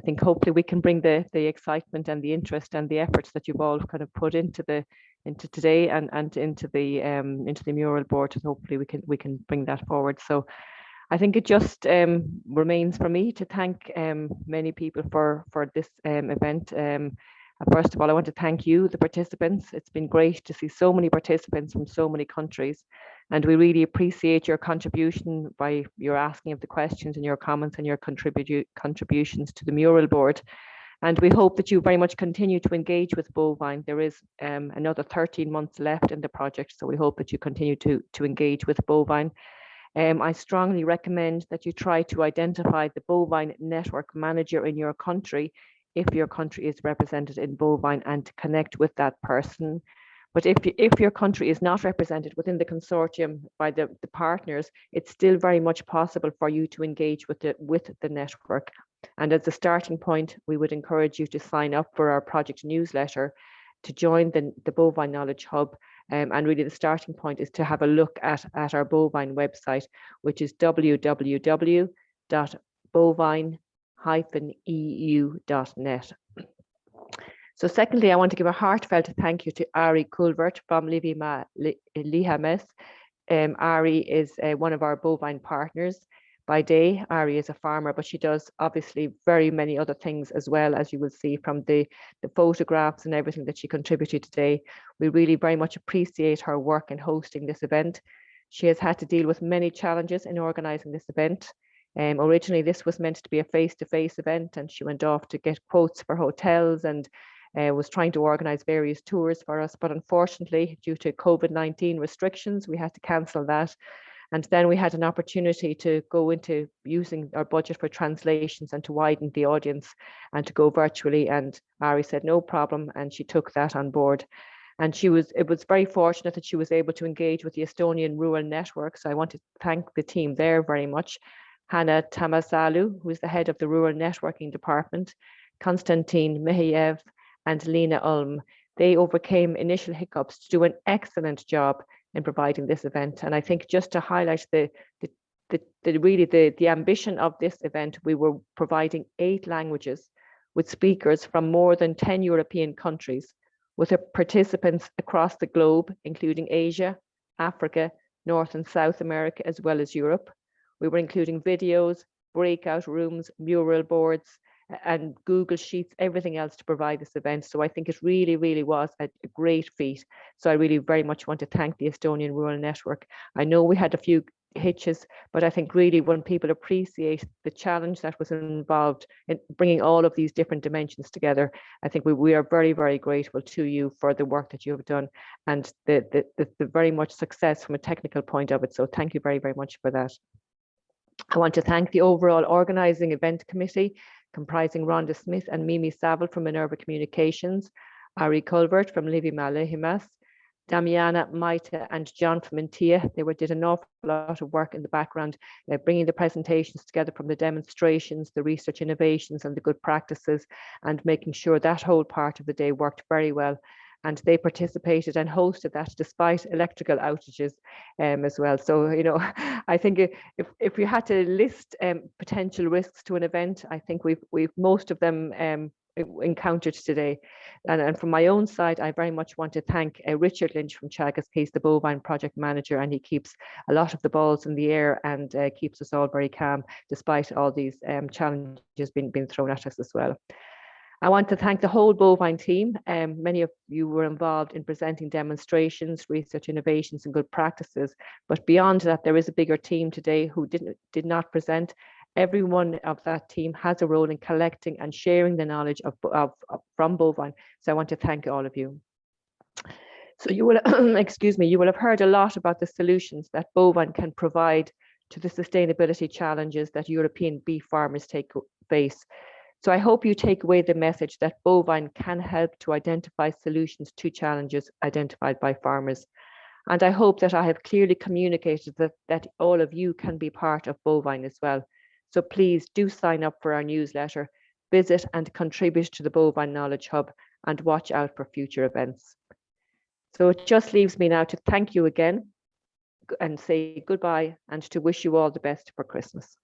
think hopefully we can bring the excitement and the interest and the efforts that you've all kind of put into today and into the mural board, and hopefully we can bring that forward. So I think it just remains for me to thank many people for this event. First of all, I want to thank you, the participants. It's been great to see so many participants from so many countries, and we really appreciate your contribution by your asking of the questions and your comments and your contributions to the mural board. And we hope that you very much continue to engage with Bovine. There is another 13 months left in the project, so we hope that you continue to engage with Bovine. I strongly recommend that you try to identify the Bovine network manager in your country if your country is represented in Bovine, and to connect with that person. But if your country is not represented within the consortium by the partners, it's still very much possible for you to engage with the network. And as a starting point, we would encourage you to sign up for our project newsletter, to join the Bovine Knowledge Hub. And really the starting point is to have a look at our Bovine website, which is www.bovine-eu.net. So secondly, I want to give a heartfelt thank you to Ari Kulvert from Lihames. Ari is one of our bovine partners. By day, Ari is a farmer, but she does obviously very many other things as well, as you will see from the photographs and everything that she contributed today. We really very much appreciate her work in hosting this event. She has had to deal with many challenges in organising this event. Originally, this was meant to be a face-to-face event, and she went off to get quotes for hotels and was trying to organise various tours for us. But unfortunately, due to COVID-19 restrictions, we had to cancel that. And then we had an opportunity to go into using our budget for translations and to widen the audience and to go virtually. And Ari said, no problem. And she took that on board. And it was very fortunate that she was able to engage with the Estonian Rural Network. So I want to thank the team there very much. Hanna Tamasalu, who is the head of the Rural Networking Department, Konstantin Mihiev, and Lena Ulm. They overcame initial hiccups to do an excellent job in providing this event. And I think just to highlight the ambition of this event, we were providing 8 languages with speakers from more than 10 European countries, with participants across the globe, including Asia, Africa, North and South America, as well as Europe. We were including videos, breakout rooms, mural boards, and Google Sheets, everything else to provide this event. So I think it really, really was a great feat. So I really very much want to thank the Estonian Rural Network. I know we had a few hitches, but I think really when people appreciate the challenge that was involved in bringing all of these different dimensions together, I think we are very, very grateful to you for the work that you have done and the very much success from a technical point of it. So thank you very, very much for that. I want to thank the overall organising event committee, comprising Rhonda Smith and Mimi Saville from Minerva Communications, Ari Culvert from Livy Malehimas, Damiana, Maita and John from Intia. They did an awful lot of work in the background, bringing the presentations together from the demonstrations, the research innovations and the good practices, and making sure that whole part of the day worked very well. And they participated and hosted that despite electrical outages as well. So, you know, I think if we had to list potential risks to an event, I think we've most of them encountered today. And from my own side, I very much want to thank Richard Lynch from Chagas. He's the bovine project manager, and he keeps a lot of the balls in the air and keeps us all very calm despite all these challenges being thrown at us as well. I want to thank the whole bovine team. Many of you were involved in presenting demonstrations, research innovations and good practices. But beyond that, there is a bigger team today who did not present. Every one of that team has a role in collecting and sharing the knowledge from bovine. So I want to thank all of you. So you will, excuse me, you will have heard a lot about the solutions that bovine can provide to the sustainability challenges that European beef farmers face. So I hope you take away the message that bovine can help to identify solutions to challenges identified by farmers. And I hope that I have clearly communicated that all of you can be part of bovine as well. So please do sign up for our newsletter, visit and contribute to the Bovine Knowledge Hub, and watch out for future events. So it just leaves me now to thank you again and say goodbye and to wish you all the best for Christmas.